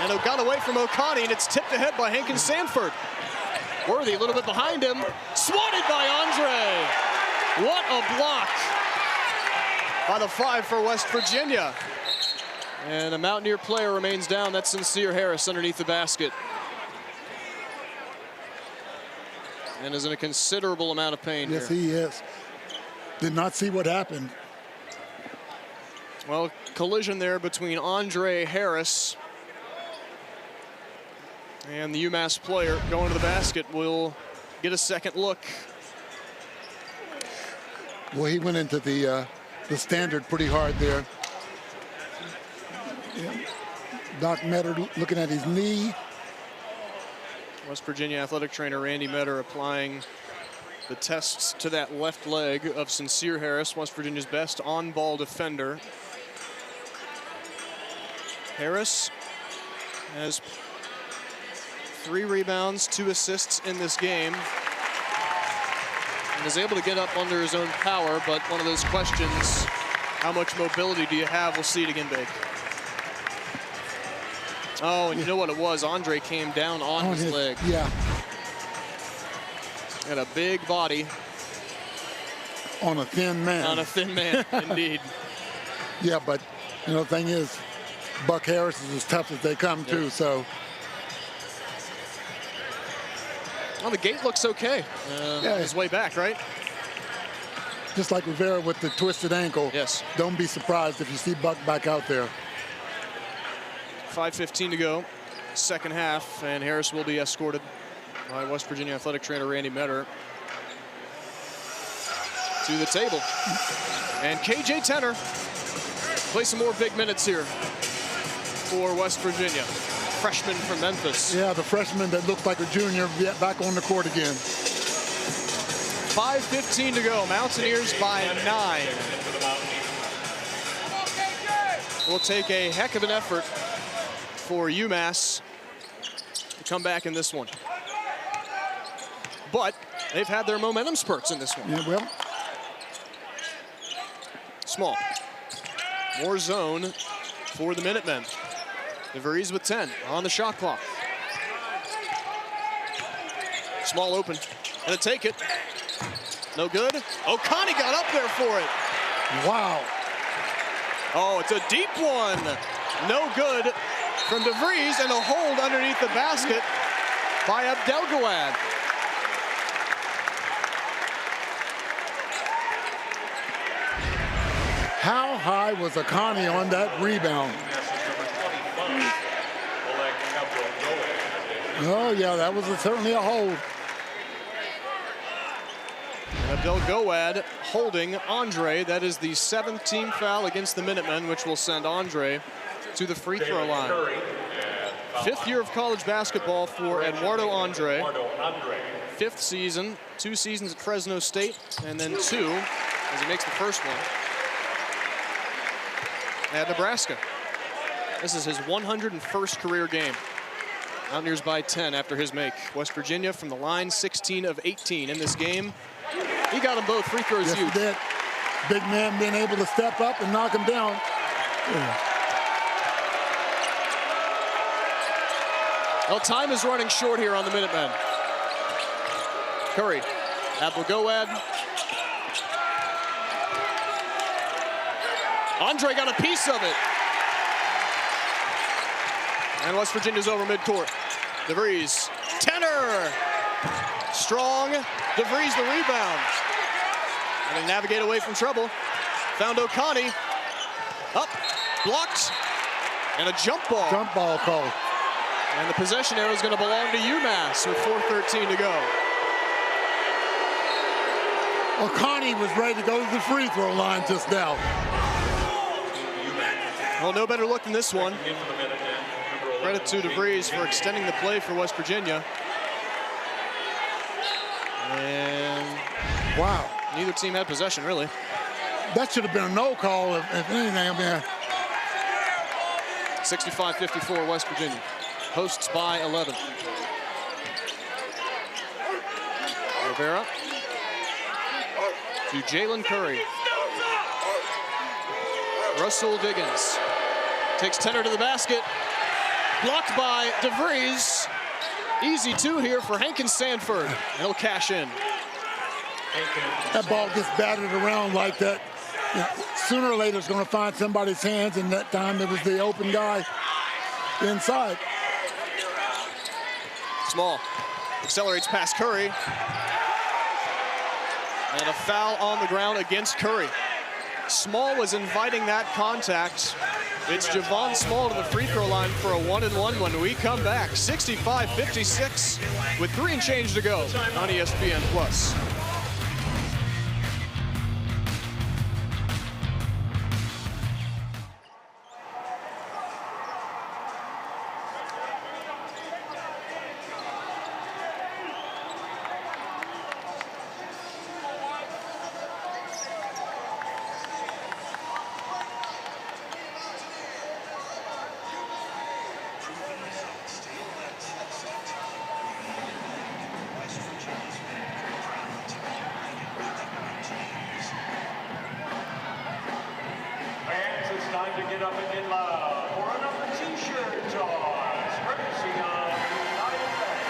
And it got away from O'Connie, and it's tipped ahead by Hankins Sanford. Worthy a little bit behind him. Swatted by Andre. What a block by the 5 for West Virginia. And a Mountaineer player remains down. That's Sincere Harris underneath the basket. And is in a considerable amount of pain Yes, here. he is. Did not see what happened. Well, collision there between Andre Harris and the UMass player going to the basket. Will get a second look. Well, he went into the standard pretty hard there. Yeah. Doc Metter looking at his knee. West Virginia athletic trainer Randy Metter applying the tests to that left leg of Sincere Harris, West Virginia's best on-ball defender. Harris has 3 rebounds, 2 assists in this game, and is able to get up under his own power, but one of those questions, how much mobility do you have? We'll see it again, Big. Oh, and you know what it was? Andre came down on his leg. Yeah. And a big body. On a thin man. On a thin man, indeed. Yeah, but, you know, the thing is, Buck Harris is as tough as they come, too, so. Well, the gate looks okay. His way back, right? Just like Rivera with the twisted ankle. Yes. Don't be surprised if you see Buck back out there. 5:15 to go, second half, and Harris will be escorted by West Virginia athletic trainer Randy Metter to the table. And KJ Tenner play some more big minutes here for West Virginia. Freshman from Memphis. Yeah, the freshman that looks like a junior back on the court again. 5:15 to go, Mountaineers by 9. Will take a heck of an effort for UMass to come back in this one. But they've had their momentum spurts in this one. Yeah, well. Small. More zone for the Minutemen. DeVries with 10 on the shot clock. Small open. Gonna take it. No good. O'Connie got up there for it. Wow. Oh, it's a deep one. No good from DeVries, and a hold underneath the basket by Abdelgawad. How high was O'Connie on that rebound? Oh, yeah, that was certainly a hold. Abdelgawad holding Andre. That is the 7th team foul against the Minutemen, which will send Andre to the free throw line. 5th year of college basketball for Eduardo Andre. 5th season, 2 seasons at Fresno State, and then 2 as he makes the first one at Nebraska. This is his 101st career game. Mountaineers by 10 after his make. West Virginia from the line, 16 of 18 in this game. He got them both free throws. Yes, huge. he did. Big man being able to step up and knock him down. Well, time is running short here on the Minutemen. Curry, Abdelgawad. Andre got a piece of it. And West Virginia's over midcourt. DeVries, Tenner. Strong, DeVries the rebound. And they navigate away from trouble. Found O'Connie. Up, blocked, and a jump ball. Jump ball call. And the possession arrow is going to belong to UMass with 4:13 to go. O'Connie was ready to go to the free throw line just now. Well, no better look than this one. Credit to DeVries for extending the play for West Virginia. And wow, neither team had possession, really. That should have been a no call, if anything. I mean, 65-54 West Virginia. Hosts by 11. Rivera to Jalen Curry. Russell Diggins takes Tenner to the basket. Blocked by DeVries. Easy two here for Hankins Sanford. He'll cash in. That ball gets batted around like that. You know, sooner or later it's going to find somebody's hands, and that time it was the open guy inside. Small accelerates past Curry. And a foul on the ground against Curry. Small was inviting that contact. It's Javon Small to the free throw line for a 1-and-1 when we come back. 65-56 with 3 and change to go on ESPN+. Time to get up and get loud for another t-shirt toss, courtesy of United Bank.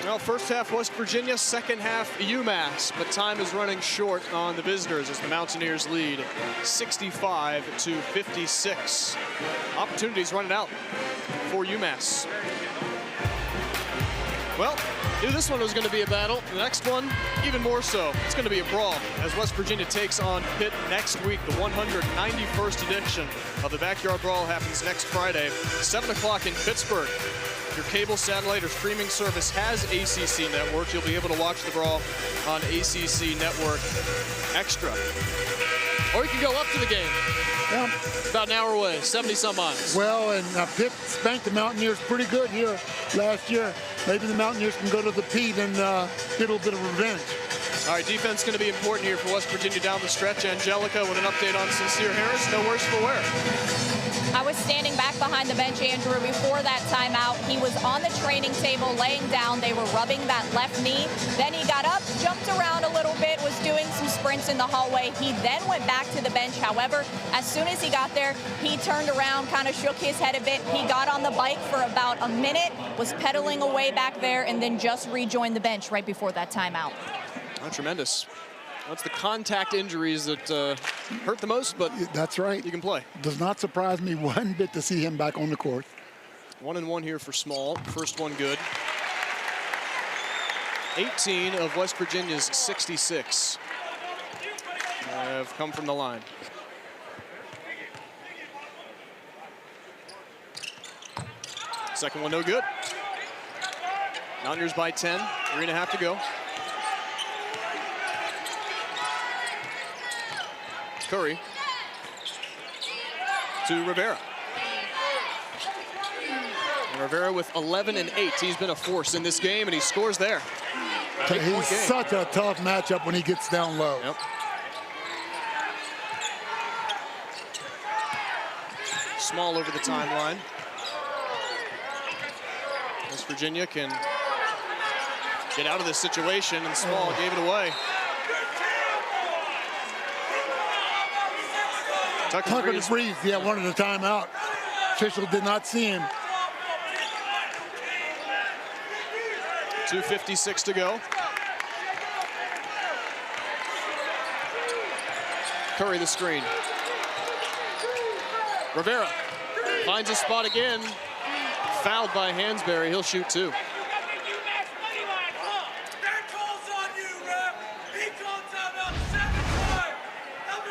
Well, first half West Virginia, second half UMass, but time is running short on the visitors as the Mountaineers lead 65-56. Opportunities running out for UMass. Well, knew this one was going to be a battle. The next one, even more so. It's going to be a brawl as West Virginia takes on Pitt next week. The 191st edition of the Backyard Brawl happens next Friday, 7 o'clock in Pittsburgh. If your cable, satellite, or streaming service has ACC Network, you'll be able to watch the brawl on ACC Network Extra. Or you can go up to the game. Yeah. About an hour away, 70-some miles. Well, and Pitt spanked the Mountaineers pretty good here last year. Maybe the Mountaineers can go to the Pete and get a little bit of revenge. All right, defense going to be important here for West Virginia down the stretch. Angelica with an update on Sincere Harris. No worse for wear. I was standing back behind the bench, Andrew, before that timeout. He was on the training table laying down. They were rubbing that left knee. Then he got up, jumped around a little bit, was doing some sprints in the hallway. He then went back to the bench. However, as soon as he got there, he turned around, kind of shook his head a bit. He got on the bike for about a minute, was pedaling away back there, and then just rejoined the bench right before that timeout. Oh, tremendous. That's the contact injuries that hurt the most, but that's right. You can play. Does not surprise me one bit to see him back on the court. 1-and-1 here for Small. First one good. 18 of West Virginia's 66 have come from the line. Second one no good. Mountaineers by 10, 3.5 to go. Curry to Rivera. And Rivera with 11 and 8. He's been a force in this game, and he scores there. He's such a tough matchup when he gets down low. Yep. Small over the timeline. West Virginia can get out of this situation, and Small gave it away. Tucker DeVries, yeah, wanted a timeout. Official did not see him. 2:56 to go. Curry the screen. Rivera finds a spot again. Fouled by Hansberry. He'll shoot two.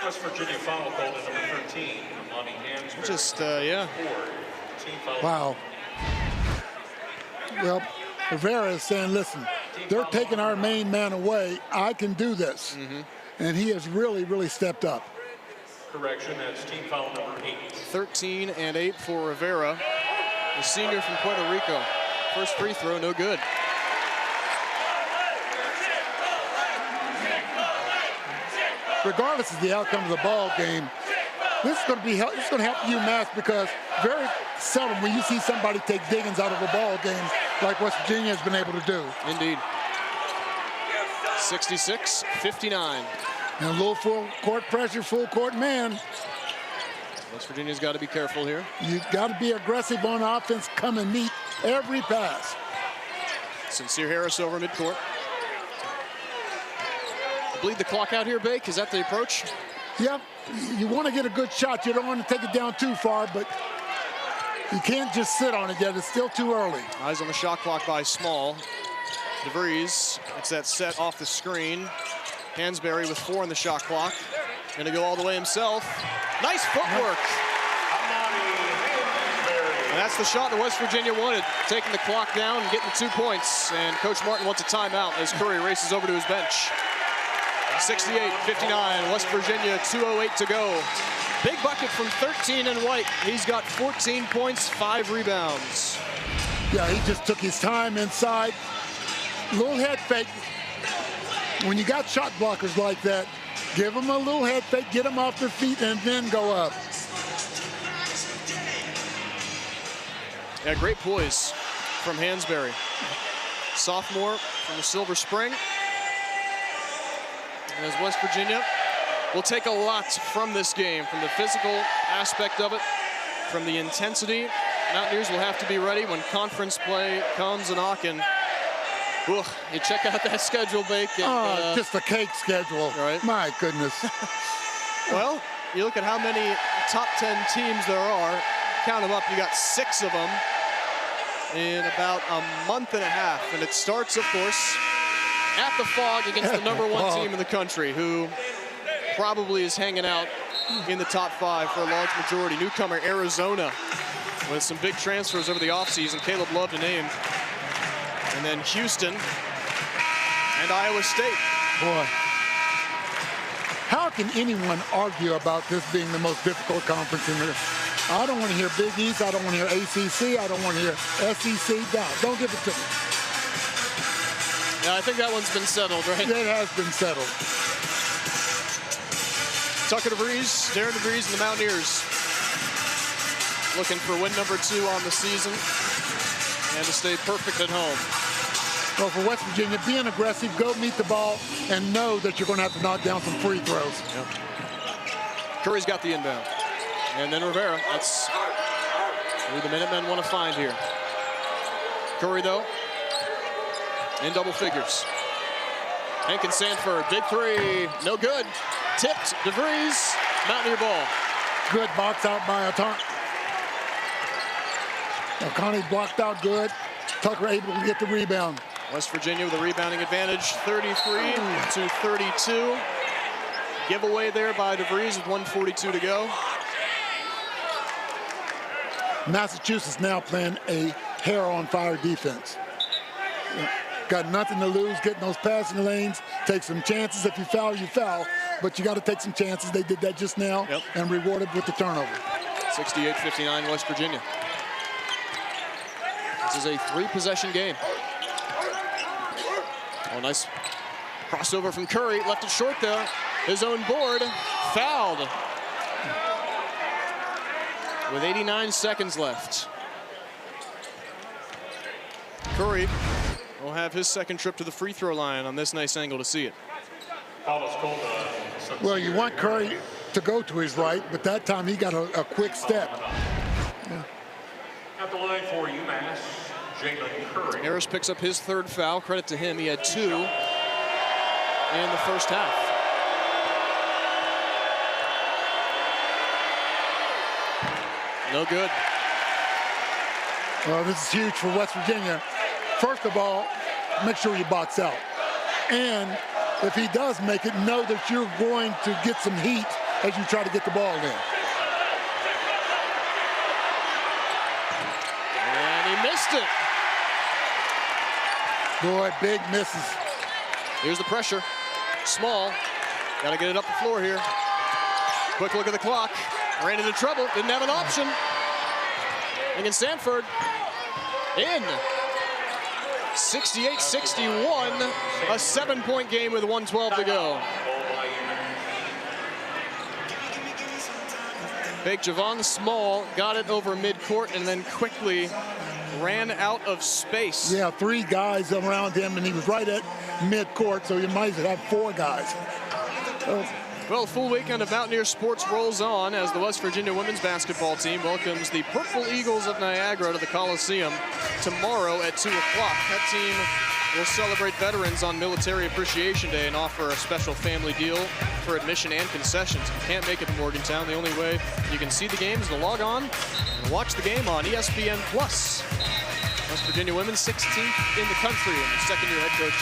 West Virginia foul called in number 13, Amani Hansberry. Just, yeah. Team foul. Wow. Well, Rivera is saying, listen, they're taking our main man away. I can do this. And he has really, really stepped up. Correction, that's team foul number 8. 13 and 8 for Rivera, the senior from Puerto Rico. First free throw, no good. Regardless of the outcome of the ball game, this is going to help UMass, because very seldom when you see somebody take diggings out of a ball game like West Virginia has been able to do. Indeed. 66-59. And a little full court pressure, full court man. West Virginia's got to be careful here. You got to be aggressive on offense, come and meet every pass. Sincere Harris over midcourt. Bleed the clock out here, Bake? Is that the approach? Yep. You want to get a good shot. You don't want to take it down too far, but you can't just sit on it yet. It's still too early. Eyes on the shot clock by Small. DeVries gets that set off the screen. Hansberry with 4 on the shot clock. Gonna go all the way himself. Nice footwork. And that's the shot that West Virginia wanted. Taking the clock down and getting the 2 points. And Coach Martin wants a timeout as Curry races over to his bench. 68-59, West Virginia, 2:08 to go. Big bucket from 13 and White. He's got 14 points, 5 rebounds. Yeah, he just took his time inside. Little head fake. When you got shot blockers like that, give them a little head fake, get them off their feet, and then go up. Yeah, great poise from Hansberry. Sophomore from the Silver Spring. As West Virginia will take a lot from this game, from the physical aspect of it, from the intensity. Mountaineers will have to be ready when conference play comes a knocking. You check out that schedule, Bake. And, just a cake schedule. Right. My goodness. Well, you look at how many top 10 teams there are. Count them up, you got 6 of them in about a month and a half. And it starts, of course, at the Fog against the number 1 team in the country, who probably is hanging out in the top 5 for a large majority. Newcomer Arizona with some big transfers over the offseason. Caleb Love to name. And then Houston and Iowa State. Boy, how can anyone argue about this being the most difficult conference in the... I don't want to hear Big East. I don't want to hear ACC. I don't want to hear SEC. No, don't give it to me. Yeah, I think that one's been settled, right? It has been settled. Tucker DeVries, Darren DeVries, and the Mountaineers looking for win number 2 on the season and to stay perfect at home. Well, for West Virginia, being aggressive, go meet the ball, and know that you're going to have to knock down some free throws. Yep. Curry's got the inbound. And then Rivera. That's who the Minutemen want to find here. Curry, though, in double figures. Hank and Sanford, big 3, no good. Tipped, DeVries, Mountaineer ball. Good box out by Connie blocked out good. Tucker able to get the rebound. West Virginia with a rebounding advantage, 33 to 32. Giveaway there by DeVries with 1:42 to go. Massachusetts now playing a hair-on-fire defense. Got nothing to lose, getting those passing lanes, take some chances. If you foul, you foul, but you got to take some chances. They did that just now and rewarded with the turnover. 68-59 West Virginia. This is a 3-possession game. Oh, nice crossover from Curry. Left it short there. His own board. Fouled. With 89 seconds left. Curry will have his second trip to the free throw line on this nice angle to see it. Well, you want Curry to go to his right, but that time he got a quick step. Yeah. At the line for UMass, Jalen Curry. Harris picks up his third foul. Credit to him. He had 2 in the first half. No good. Well, this is huge for West Virginia. First of all, make sure you box out. And if he does make it, know that you're going to get some heat as you try to get the ball in. And he missed it. Boy, big misses. Here's the pressure. Small. Got to get it up the floor here. Quick look at the clock. Ran into trouble. Didn't have an option. And Sanford in. 68-61. A 7-point game with 1:12 to go. Big Javon Small got it over midcourt and then quickly ran out of space. Yeah, 3 guys around him, and he was right at midcourt, so you might have 4 guys. Well, full weekend of Mountaineer sports rolls on as the West Virginia women's basketball team welcomes the Purple Eagles of Niagara to the Coliseum tomorrow at 2 o'clock. That team will celebrate veterans on Military Appreciation Day and offer a special family deal for admission and concessions. If you can't make it to Morgantown, the only way you can see the game is to log on and watch the game on ESPN+. West Virginia women 16th in the country, and the second-year head coach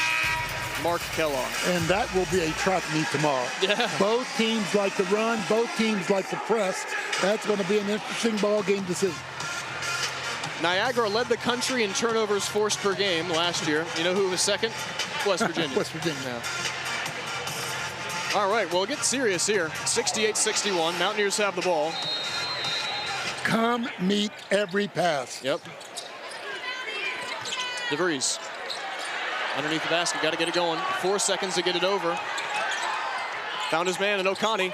Mark Kellogg. And that will be a track meet tomorrow. Yeah. Both teams like to run. Both teams like to press. That's going to be an interesting ball game decision. Niagara led the country in turnovers forced per game last year. You know who was second? West Virginia. West Virginia. Yeah. All right, well, get serious here. 68-61. Mountaineers have the ball. Come meet every pass. Yep. DeVries. Underneath the basket, got to get it going. 4 seconds to get it over. Found his man in O'Connor,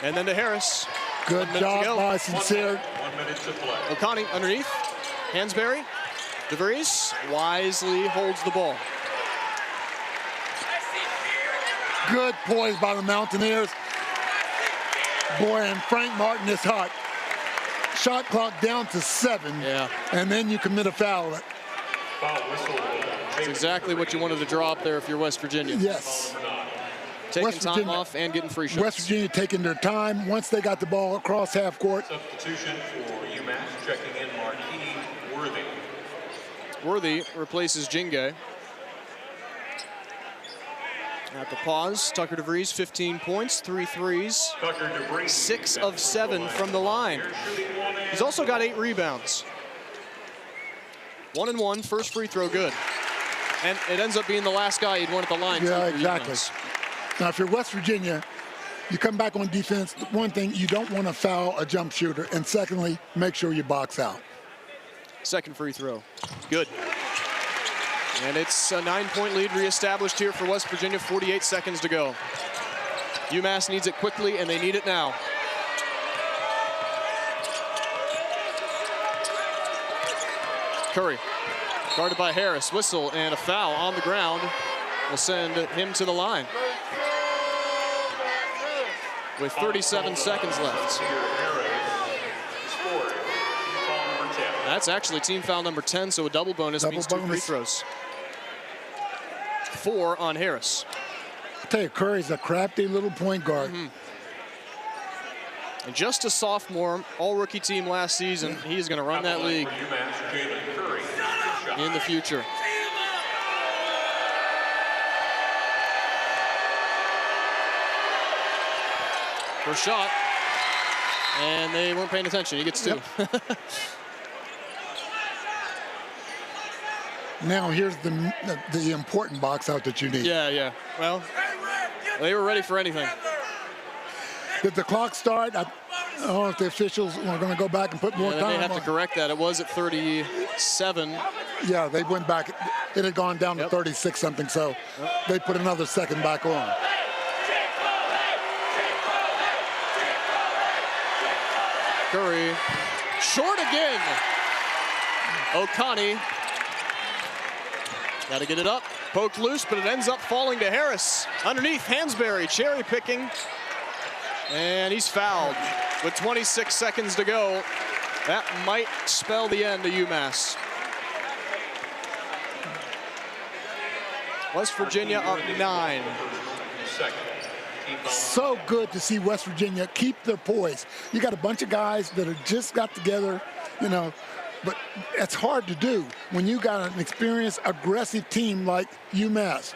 and then to Harris. Good job by Sincere. 1 minute to play. O'Connor underneath. Hansberry. DeVries wisely holds the ball. Good poise by the Mountaineers. Boy, and Frank Martin is hot. Shot clock down to 7. Yeah. And then you commit a foul. Foul whistle. That's exactly what you wanted to draw up there if you're West Virginia. Yes. Taking West time Virginia, off and getting free shots. West Virginia taking their time. Once they got the ball across half court. Substitution for UMass, checking in Marquis Worthy. Worthy replaces Jingay. At the pause, Tucker DeVries, 15 points, 3 threes, 6 of 7 from the line. He's also got 8 rebounds. 1 and 1, first free throw good. And it ends up being the last guy you'd want at the line. Yeah, exactly. Now, if you're West Virginia, you come back on defense. One thing, you don't want to foul a jump shooter. And secondly, make sure you box out. Second free throw. Good. And it's a 9-point lead reestablished here for West Virginia, 48 seconds to go. UMass needs it quickly, and they need it now. Curry, guarded by Harris. Whistle and a foul on the ground will send him to the line. With 37 seconds left. That's actually team foul number 10, so a double bonus means 2 free throws. 4 on Harris. I tell you, Curry's a crafty little point guard. And just a sophomore, all-rookie team last season. He's going to run that league in the future. First shot, and they weren't paying attention. He gets 2. Yep. Now here's the important box out that you need. Yeah. Well, they were ready for anything. Did the clock start? I don't know if the officials are going to go back and put more time on. They have to correct that. It was at 37. Yeah, they went back. It had gone down to 36 something, so they put another second back on. Curry, short again. O'Connor Got to get it up. Poked loose, but it ends up falling to Harris. Underneath, Hansberry cherry picking. And he's fouled with 26 seconds to go. That might spell the end of UMass. West Virginia up 9. So good to see West Virginia keep their poise. You got a bunch of guys that are just got together, you know, but it's hard to do when you got an experienced, aggressive team like UMass.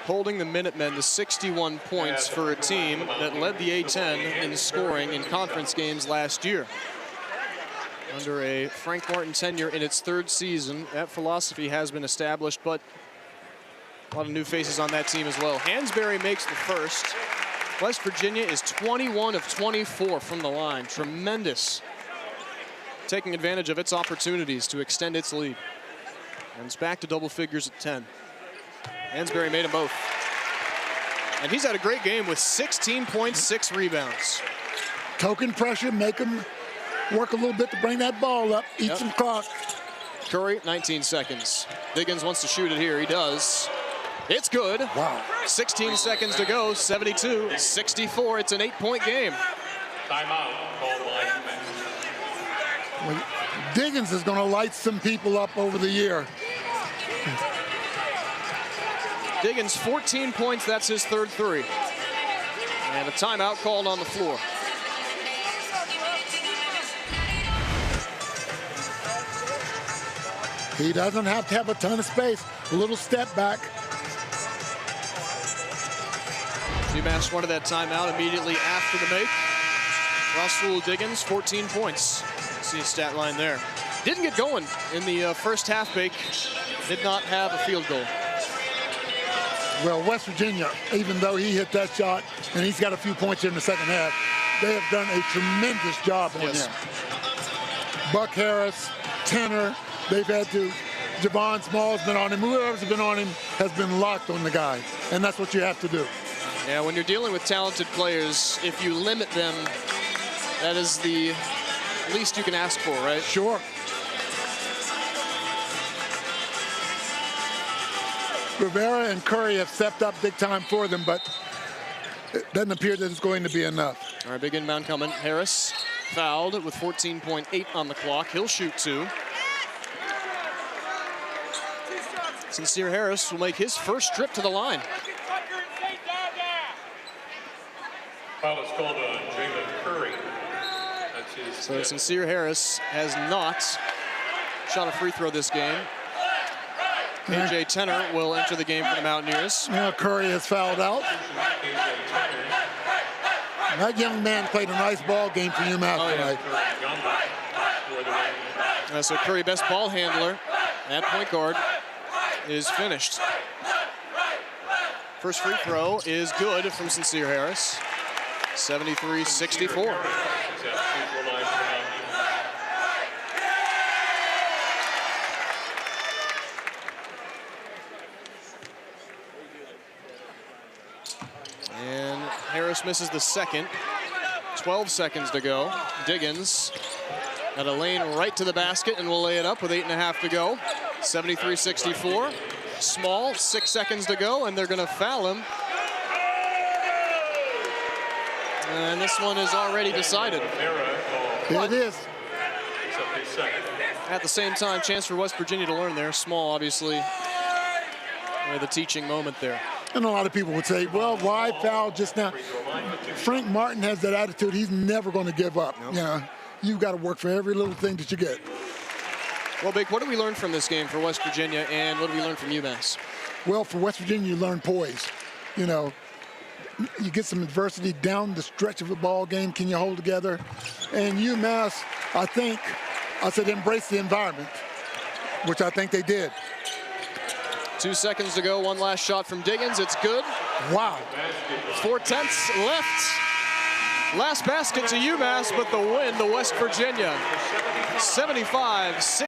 Holding the Minutemen to 61 points for a team that led the A-10 in scoring in conference games last year. Under a Frank Martin tenure in its 3rd season, that philosophy has been established, but a lot of new faces on that team as well. Hansberry makes the first. West Virginia is 21 of 24 from the line. Tremendous. Taking advantage of its opportunities to extend its lead. And it's back to double figures at 10. Hansberry made them both. And he's had a great game with 16 points, 6 rebounds. Token pressure, make him work a little bit to bring that ball up, eat some clock. Curry, 19 seconds. Diggins wants to shoot it here. He does. It's good. Wow. 16 seconds to go, 72-64. It's an 8-point game. Timeout called by UMass. Diggins is going to light some people up over the year. Diggins, 14 points. That's his 3rd three. And a timeout called on the floor. He doesn't have to have a ton of space. A little step back. UMass wanted that timeout immediately after the make. Russell Diggins, 14 points. See a stat line there. Didn't get going in the first half bake. Did not have a field goal. Well, West Virginia, even though he hit that shot and he's got a few points here in the second half, they have done a tremendous job on him. Buck Harris, Tanner, they've had to. Javon Small has been on him. Whoever's been on him has been locked on the guy, and that's what you have to do. Yeah, when you're dealing with talented players, if you limit them, that is the least you can ask for, right? Sure. Rivera and Curry have stepped up big time for them, but it doesn't appear that it's going to be enough. All right, big inbound coming. Harris fouled with 14.8 on the clock. He'll shoot 2. Sincere Harris will make his first trip to the line. Foul is called on Javon Curry. That's his So Sincere Harris has not shot a free throw this game. A.J. Tenner will enter the game for the Mountaineers. Yeah, Curry has fouled out. That young man played a nice ball game for UMass tonight. So Curry, best ball handler at point guard, is finished. First free throw is good from Sincere Harris. 73-64. And Harris misses the second. 12 seconds to go. Diggins got a lane right to the basket and will lay it up with 8.5 to go. 73-64. Small, 6 seconds to go, and they're going to foul him. And this one is already decided. It is. At the same time, chance for West Virginia to learn there. Small, obviously, the teaching moment there. And a lot of people would say, well, why foul just now? Frank Martin has that attitude. He's never going to give up. Nope. You know, you've got to work for every little thing that you get. Well, Big, what do we learn from this game for West Virginia, and what do we learn from UMass? Well, for West Virginia, you learn poise. You know, you get some adversity down the stretch of a ball game. Can you hold together? And UMass, I said embrace the environment, which I think they did. 2 seconds to go. One last shot from Diggins. It's good. Wow. 4/10 left. Last basket to UMass, but the win to West Virginia. 75-60.